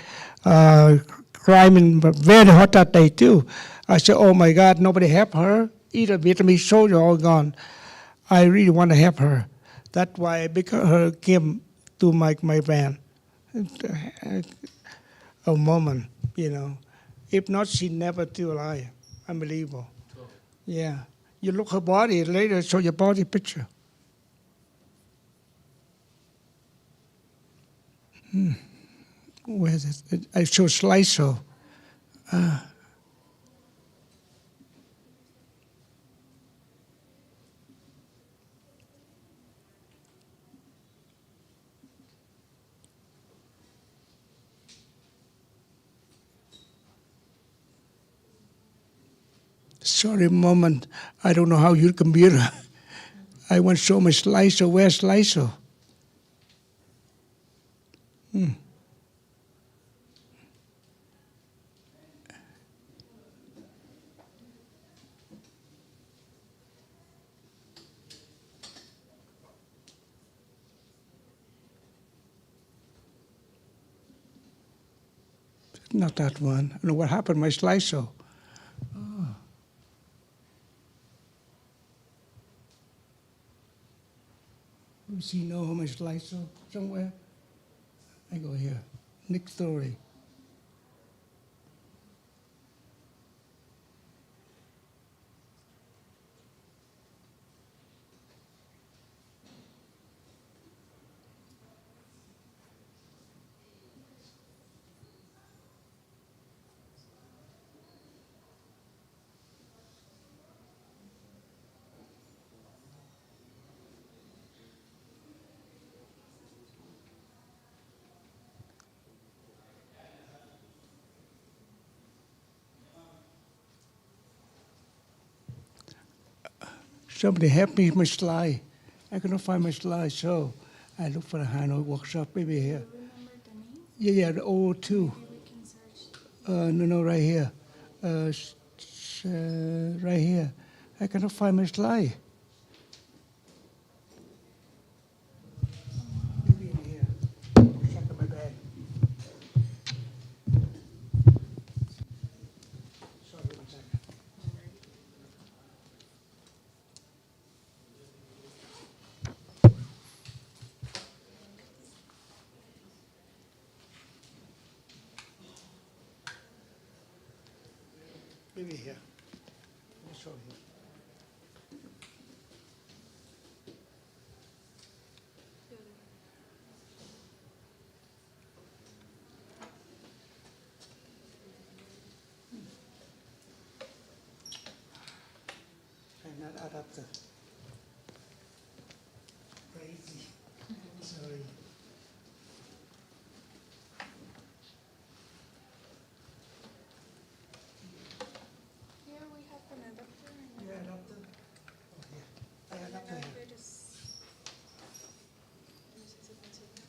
climbing very hot that day too. I said, oh my God, nobody help her. Either Vietnamese soldier all gone. I really want to help her. That's why I became her Kim to my band. A moment, you know. If not, she never still alive. Unbelievable. Yeah. You look her body, later show your body picture. Where is it? I show slideshow. Sorry, moment. I don't know how your computer. I want to show my slideshow. Where's slideshow? Not that one. I don't know what happened to my slideshow. You see no my slideshow somewhere? I go here. Nick Story. Somebody help me with my slide. I cannot find my slide, so I look for the Hanoi workshop, maybe here. Yeah, the 002. No, right here. Right here. I cannot find my slide. Maybe in here. Check in my bag. Sorry, 1 second. Maybe here. Let me show you. And not adapter. Crazy. Sorry. Here we have an adapter. Yeah, adapter. Oh, yeah. I adapter here. Here it is. No sé si funciona.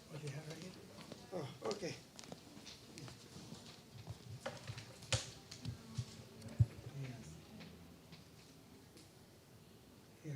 What do you have right here? Oh, okay. Yeah.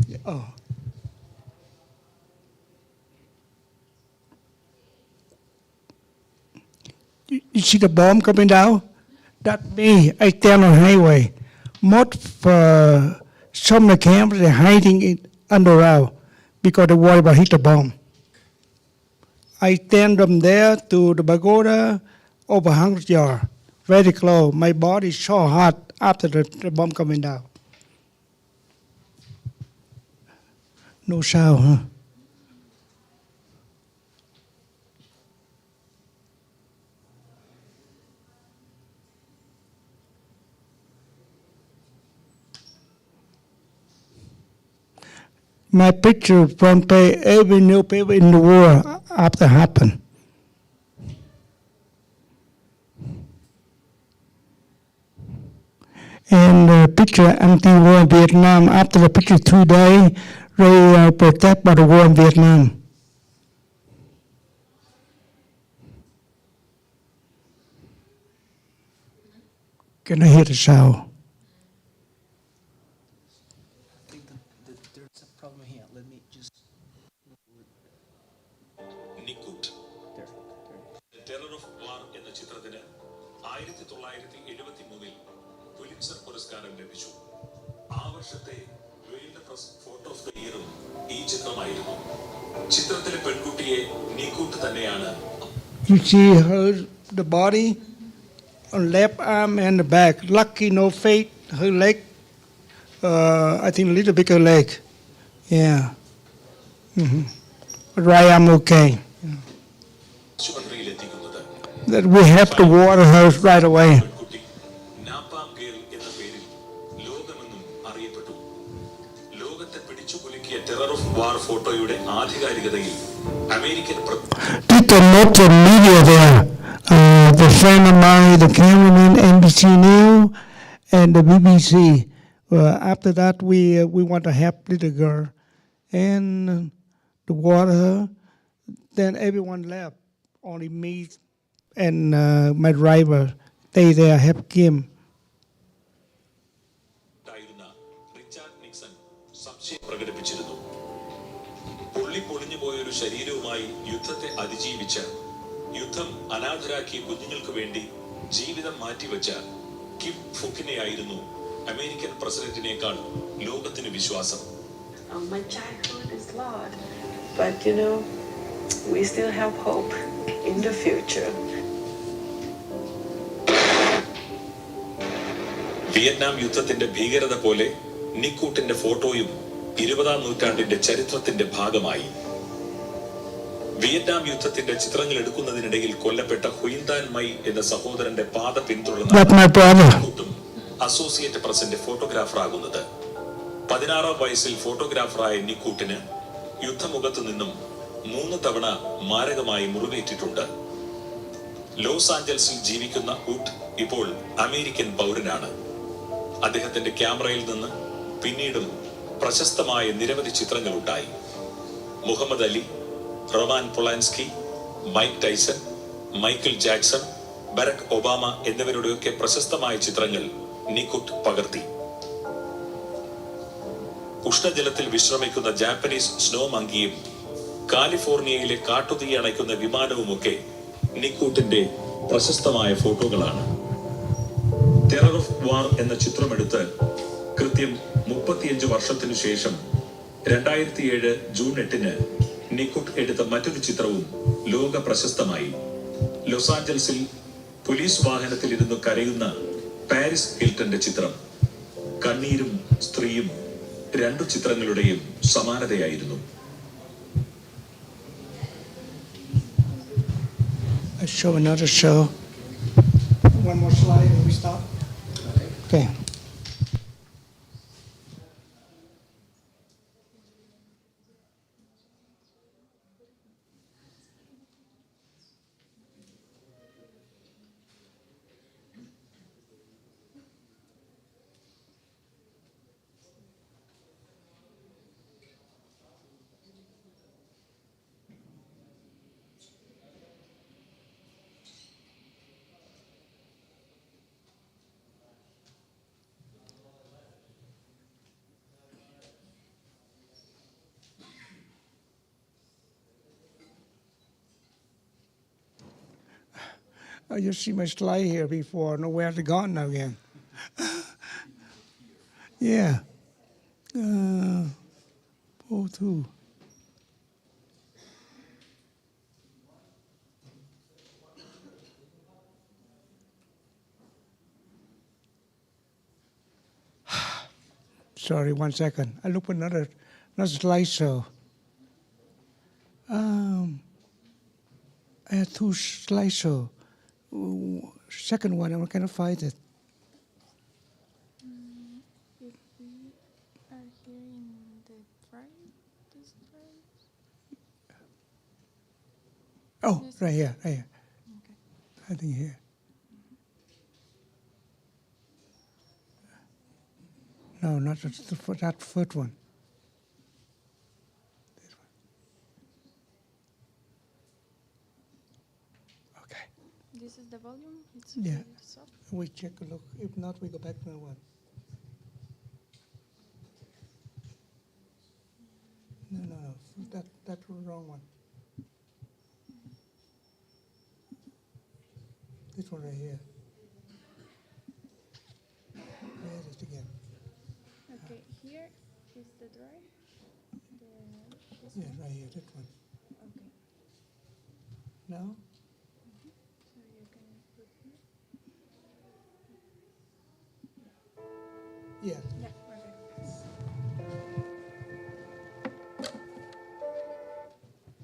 Yeah. Oh. You see the bomb coming down? That me. I stand on highway. Most some of the camps they're hiding it underground because they worry about hit the bomb. I stand from there to the pagoda over 100 yards, very close. My body so hot after the bomb coming down. No sound, huh? My picture front page every newspaper in the world after happened. And the picture anti-war in Vietnam, after the picture 2 days, they protect by the war in Vietnam. Can I hear the sound? I think that there's a problem here. Let me just. Nick Ut terror of war എന്ന ചിത്രത്തിന് 1973 Pulitzer പുരസ്കാരം ലഭിച്ചു. ആ വർഷത്തെ world press photo of the ഇയറും ഈ ചിത്രമായിരുന്നു. ചിത്രത്തിലെ പെൺകുട്ടിയെ നിക്കൂട്ട് തന്നെയാണ്. You see her, the body, left arm and the back. Lucky, no fate. Her leg, I think a little bigger leg. Yeah. Right arm okay. ആശുപത്രിയിൽ എത്തിക്കുന്നത്. That we have to water her right away. പെൺകുട്ടി napalm girl എന്ന പേരിൽ ലോകമെന്നും അറിയപ്പെട്ടു. ലോകത്തെ പിടിച്ചുകുലുക്കിയ terror of വാർ ഫോട്ടോയുടെ ആധികാരികതയിൽ American Did the lots of media there. The friend of mine, the cameraman, NBC News, and the BBC. After that, we want to help little girl, and the water. Then everyone left. Only me and my driver stay there, help Kim. Richard Nixon സംശയം പ്രകടിപ്പിച്ചിരുന്നു. പൊള്ളിപ്പൊളിഞ്ഞു പോയൊരു ശരീരവുമായി യുദ്ധത്തെ അതിജീവിച്ച, യുദ്ധം അനാഥരാക്കിയ കുഞ്ഞുങ്ങൾക്ക് വേണ്ടി ജീവിതം മാറ്റിവെച്ച കിം ഫുക്കിനെയായിരുന്നു അമേരിക്കൻ പ്രസിഡന്റിനേക്കാൾ ലോകത്തിന് വിശ്വാസം. My childhood is lost, but we still have hope in the future. Vietnam യുദ്ധത്തിന്റെ ഭീകരത പോലെ നിക്കൂട്ടിന്റെ ഫോട്ടോയും 20ാം നൂറ്റാണ്ടിന്റെ ചരിത്രത്തിന്റെ ഭാഗമായി. വിയറ്റ്നാം യുദ്ധത്തിന്റെ ചിത്രങ്ങൾ എടുക്കുന്നതിനിടയിൽ കൊല്ലപ്പെട്ട ഹുയിന്താൻ മൈ എന്ന സഹോദരന്റെ പാത പിന്തുടർന്ന അസോസിയേറ്റ് പ്രസിന്റെ ഫോട്ടോഗ്രാഫർ ആകുന്നത്. 16ാം വയസ്സിൽ ഫോട്ടോഗ്രാഫറായ നിക്കൂട്ടിന് യുദ്ധമുഖത്തു നിന്നും 3 തവണ മാരകമായി മുറിവേറ്റിട്ടുണ്ട്. ലോസ് ആഞ്ചൽസിൽ ജീവിക്കുന്ന വുഡ് ഇപ്പോൾ അമേരിക്കൻ പൗരനാണ്. അദ്ദേഹത്തിന്റെ ക്യാമറയിൽ നിന്ന് പിന്നീടും പ്രശസ്തമായ നിരവധി ചിത്രങ്ങൾ ഉണ്ടായി. Muhammad Ali, Roman Polanski, Mike Tyson, Michael Jackson, Barack Obama എന്നിവരുടെയൊക്കെ പ്രശസ്തമായ ചിത്രങ്ങൾ നിക്കൂട്ട് പകർത്തി. ഉഷ്ണജലത്തിൽ വിശ്രമിക്കുന്ന ജാപ്പനീസ് സ്നോ മങ്കിയും കാലിഫോർണിയയിലെ കാട്ടുതീ അണയ്ക്കുന്ന വിമാനവുമൊക്കെ നിക്കൂട്ടിന്റെ പ്രശസ്തമായ ഫോട്ടോകളാണ്. ടെറർ ഓഫ് വാർ എന്ന ചിത്രമെടുത്ത് കൃത്യം 35 വർഷത്തിനു ശേഷം 2007 ജൂൺ 8 നിക്കൂട്ട് എടുത്ത മറ്റൊരു ചിത്രവും ലോക പ്രശസ്തമായി. ലോസ് ആഞ്ചൽസിൽ പോലീസ് വാഹനത്തിൽ ഇരുന്ന് കരയുന്ന പാരിസ് ഹിൽട്ടന്റെ ചിത്രം. കണ്ണീരും സ്ത്രീയും 2 ചിത്രങ്ങളുടെയും സമാനതയായിരുന്നു. I show another show. One more slide and we stop. Okay. I just see my slide here before. I know where to go now again. Yeah. Photo. Sorry, 1 second. I look for another slideshow. I had 2 slideshow. Second one, I cannot find it. If we are here in The front, this front. Oh, This right is- here, right here. Okay. I think here. No, not that first one. This one. Okay. This is the volume. It's Yeah. very soft. We check a look. If not, we go back to the one. No. That's the wrong one. This one right here. Where is it again? Okay, here is the dry. This Yeah, one. right here, that one. Okay. No? So you can put here. Yeah. Yeah. Okay.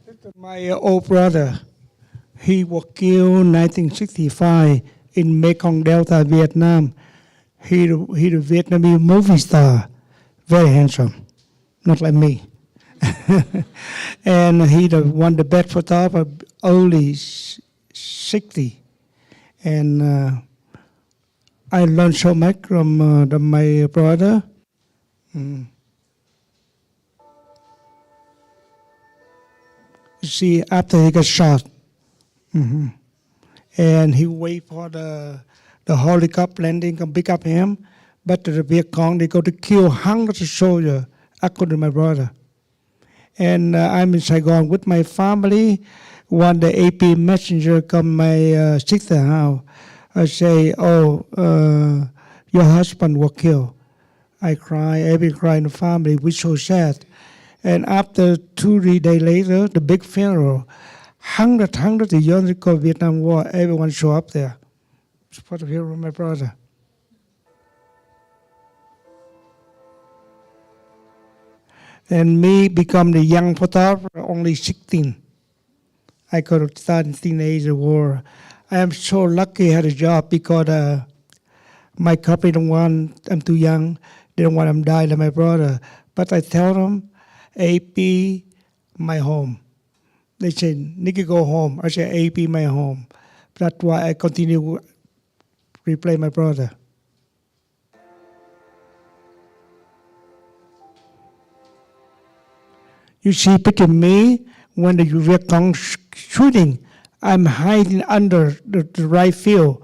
This is my old brother. He was killed in 1965 in Mekong Delta, Vietnam. He the Vietnamese movie star, very handsome, not like me. And he won the best photographer, only 60. And I learned so much from my brother. Mm. You see, after he got shot, and he wait for the helicopter landing and pick up him, but the Viet Cong, they go to kill hundreds of soldiers, according to my brother. And I'm in Saigon with my family. One the AP messenger come my sister house. I say, "Oh, your husband was killed." I cry, every cry in the family. We so sad. And after 2-3 days later, the big funeral, hundreds of young of Vietnam War, everyone show up there. It's part of here with my brother. And me become the young photographer, only 16. I could have started teenager war. I am so lucky I had a job because my company don't want I'm too young. They don't want him to die like my brother. But I tell them, AP, my home. They say, "Nicky, go home." I say, "AP, my home." That's why I continue replay my brother. You see picture me when the Viet Cong shooting. I'm hiding under the right field.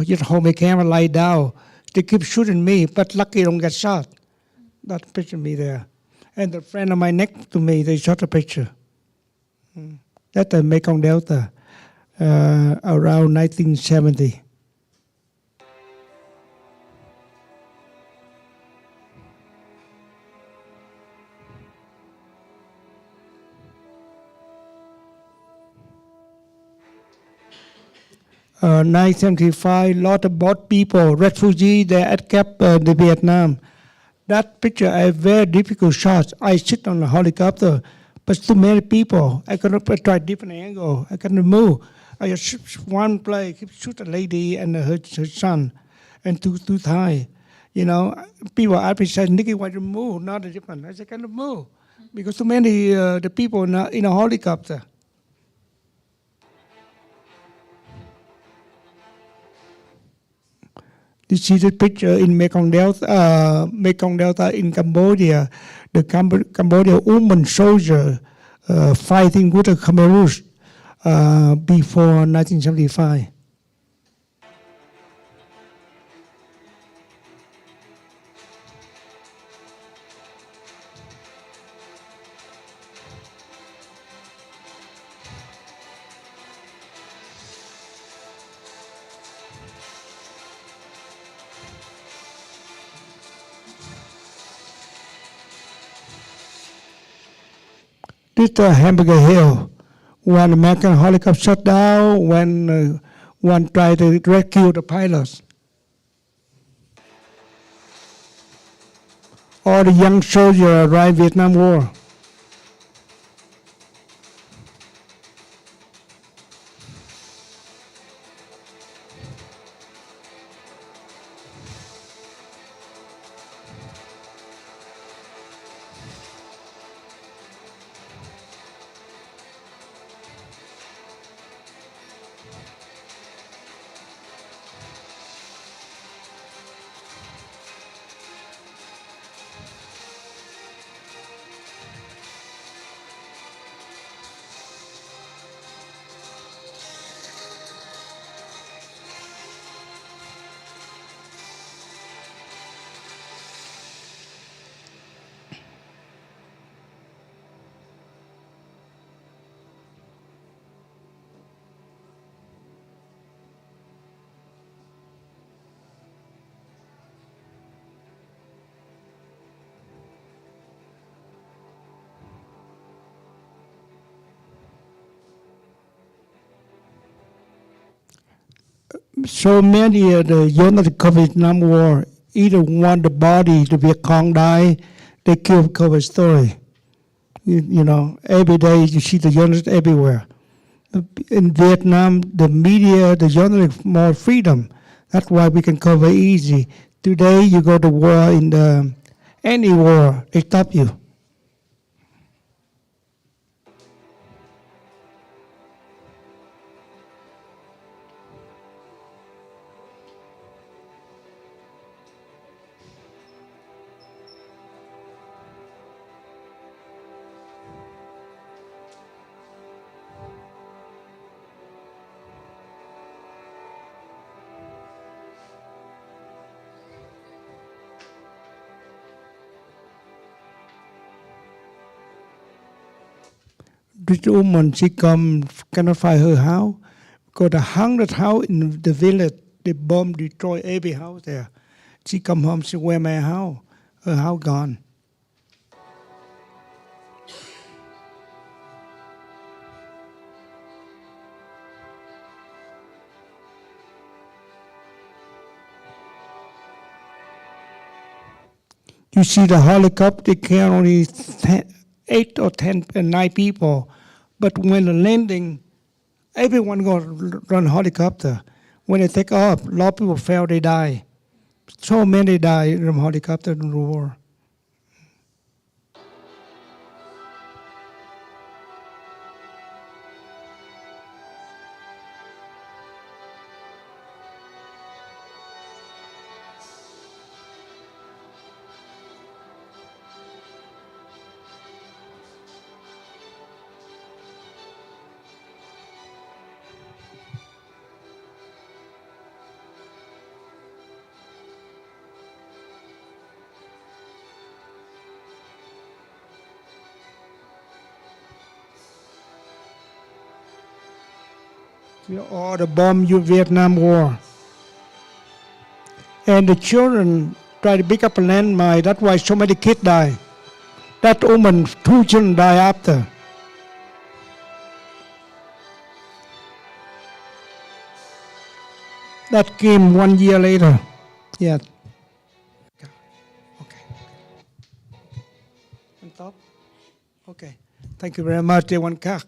Just hold my camera, lie down. They keep shooting me, but lucky I don't get shot. That picture me there. And the friend of mine next to me, they shot a picture. That's the Mekong Delta, around 1970. Uh, 1975, lot of boat people, refugee, they escaped the Vietnam. That picture, I have very difficult shots. I sit on the helicopter, but too many people. I cannot try different angle. I cannot move. I just shoot one play, shoot a lady and her son, and too high. You know, people ask me, say, "Nicky, why you move?" Not a different. I said, "I cannot move because too many the people in a helicopter." You see the picture in Mekong Delta in Cambodia. The Cambodia woman soldier fighting with the Cameroons before 1975. This Hamburger Hill, when American helicopter shut down, when one tried to rescue the pilots. All the young soldiers arrived Vietnam War. so many of the journalists cover Vietnam War either want the body to be a Kong die, they kill cover story. You know, every day you see the journalists everywhere. In Vietnam, the media, the journalists, more freedom. That's why we can cover easy. Today, you go to war any war, they stop you. This woman, she cannot find her house. Got 100 house in the village. They bomb, destroy every house there. She come home, she where my house? Her house gone. You see the helicopter, they carry only 8 or 10 and 9 people. But when the landing, everyone go run helicopter. When they take off, a lot of people fell, they die. So many die from helicopter in the war. Or the bomb you Vietnam War. And the children try to pick up a landmine. That's why so many kids die. That woman, 2 children die after. That came 1 year later. Yeah. Okay. On top? Okay. Thank you very much, Dewan Kak.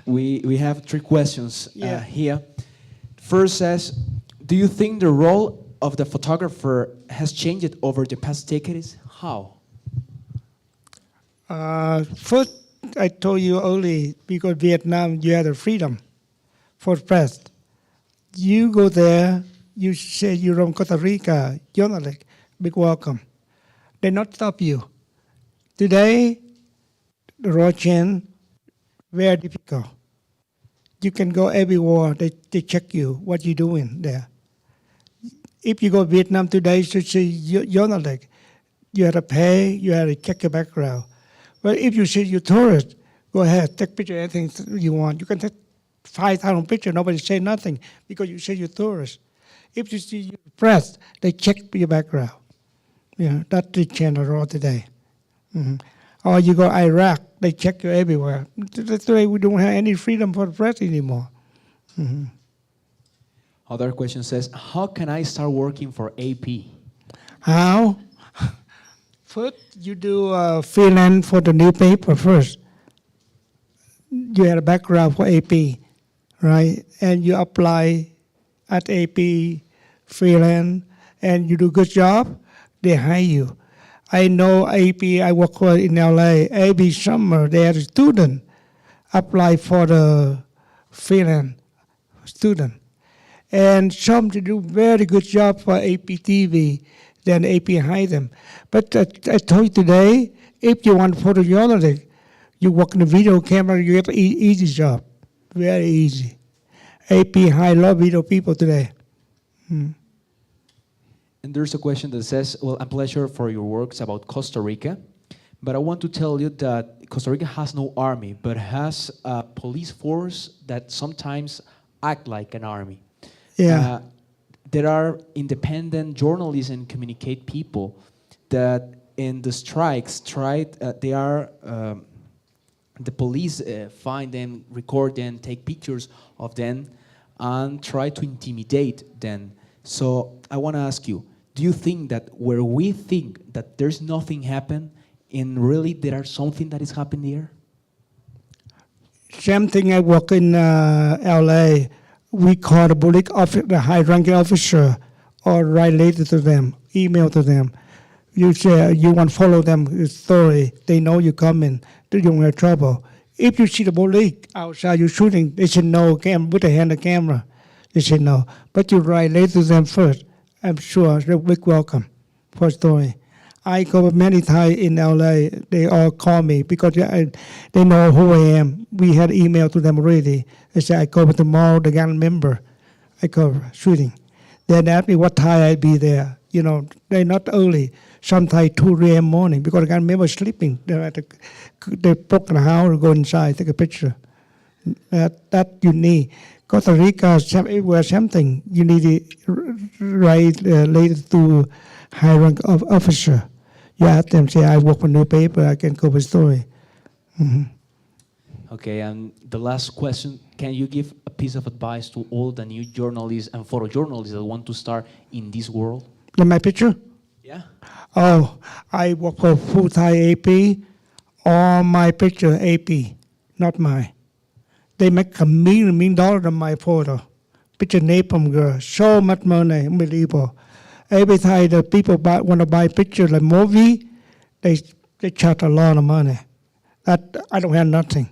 We have 3 questions here. First says, do you think the role of the photographer has changed over the past decades? How? First, I told you early, because Vietnam, you had the freedom for press. You go there, you say you're from Costa Rica, journalist, big welcome. They not stop you. Today, the Russian, very difficult. You can go everywhere, they check you, what you doing there. If you go to Vietnam today, you say journalist, you have to pay, you have to check your background. But if you say you're tourist, go ahead, take picture anything you want. You can take 5,000 pictures, nobody say nothing because you say you're tourist. If you see your press, they check your background. Yeah, that's the channel today. Mm-hmm. Or you go to Iraq, they check you everywhere. That's the way we don't have any freedom for the press anymore. Mm-hmm. Other question says, how can I start working for AP? How? First, you do freelance for the newspaper first. You have a background for AP, right? And you apply at AP, freelance, and you do a good job, they hire you. I know AP, I work in LA, every summer they had a student apply for the freelance student. And some to do very good job for AP TV, then AP hire them. But I told you today, if you want photojournalist, you work in the video camera, you get an easy job, very easy. AP hire a lot of video people today. And there's a question that says, well, a pleasure for your works about Costa Rica, but I want to tell you that Costa Rica has no army, but has a police force that sometimes act like an army. Yeah. There are independent journalists and communicate people that in the strikes they the police find them, record them, take pictures of them, and try to intimidate them. So I want to ask you, do you think that where we think that there's nothing happen, and really there are something that is happening there? Same thing. I work in L.A. We call the police officer, the high-ranking officer, or write letter to them, email to them. You say you want to follow them story. They know you coming. They don't have trouble. If you see the police outside, you shooting. They say no. Put a hand on the camera. They say no. But you write letter to them first. I'm sure they're big welcome for story. I go many times in LA. They all call me because they know who I am. We had email to them already. They say I go tomorrow. The gang member. I go shooting. Then ask me what time I'd be there. You know, they're not early. Sometimes 2 a.m. morning because the gang member sleeping. They poke the house, go inside, take a picture. That you need. Costa Rica, everywhere, something. You need to write later to high rank of officer. You ask them, say, I work for newspaper, I can cover story. Mm-hmm. Okay, and the last question, can you give a piece of advice to all the new journalists and photojournalists that want to start in this world? In my picture? Yeah. Oh, I work for full-time AP. All my picture AP, not mine. They make $1 million on my photo. Picture Napalm girl, so much money, unbelievable. Every time the people want to buy picture like movie, they charge a lot of money. That I don't have nothing.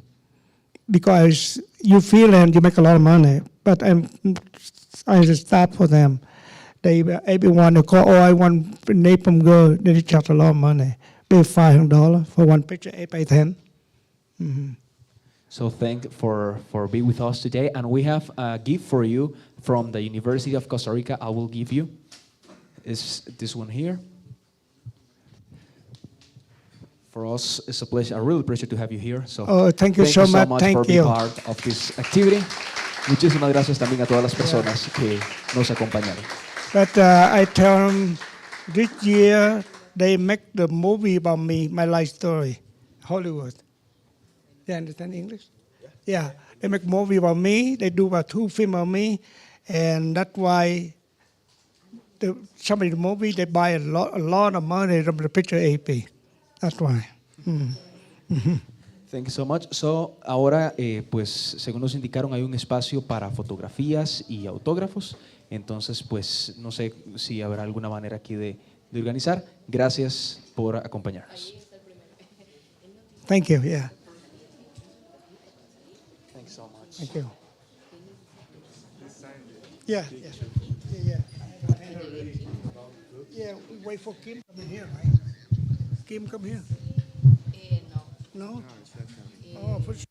Because you feel and you make a lot of money, but I just start for them. Everyone will call, oh, I want Napalm girl, they charge a lot of money. Pay $500 for one picture, 8x10. Mm-hmm. So thank for being with us today, and we have a gift for you from the University of Costa Rica. I will give you. Is this one here? For us, it's a pleasure, a real pleasure to have you here. So thank you so much. for Thank being you. part of this activity. Muchísimas gracias también a todas las personas que nos acompañaron. But I tell them this year they make the movie about me, my life story, Hollywood. You understand English? Yeah. They make movie about me. They do about 2 films about me, and that's why some of the movie they buy a lot of money from the picture AP. That's why. Thank you so much. So, ahora, pues, según nos indicaron, hay un espacio para fotografías y autógrafos. Entonces, pues, no sé si habrá alguna manera aquí de organizar. Gracias por acompañarnos. Thank you. Yeah. Thanks so much. Thank you. Yeah. Yeah. We wait for Kim coming here, right? Kim, come here. No. No. Oh, for sure.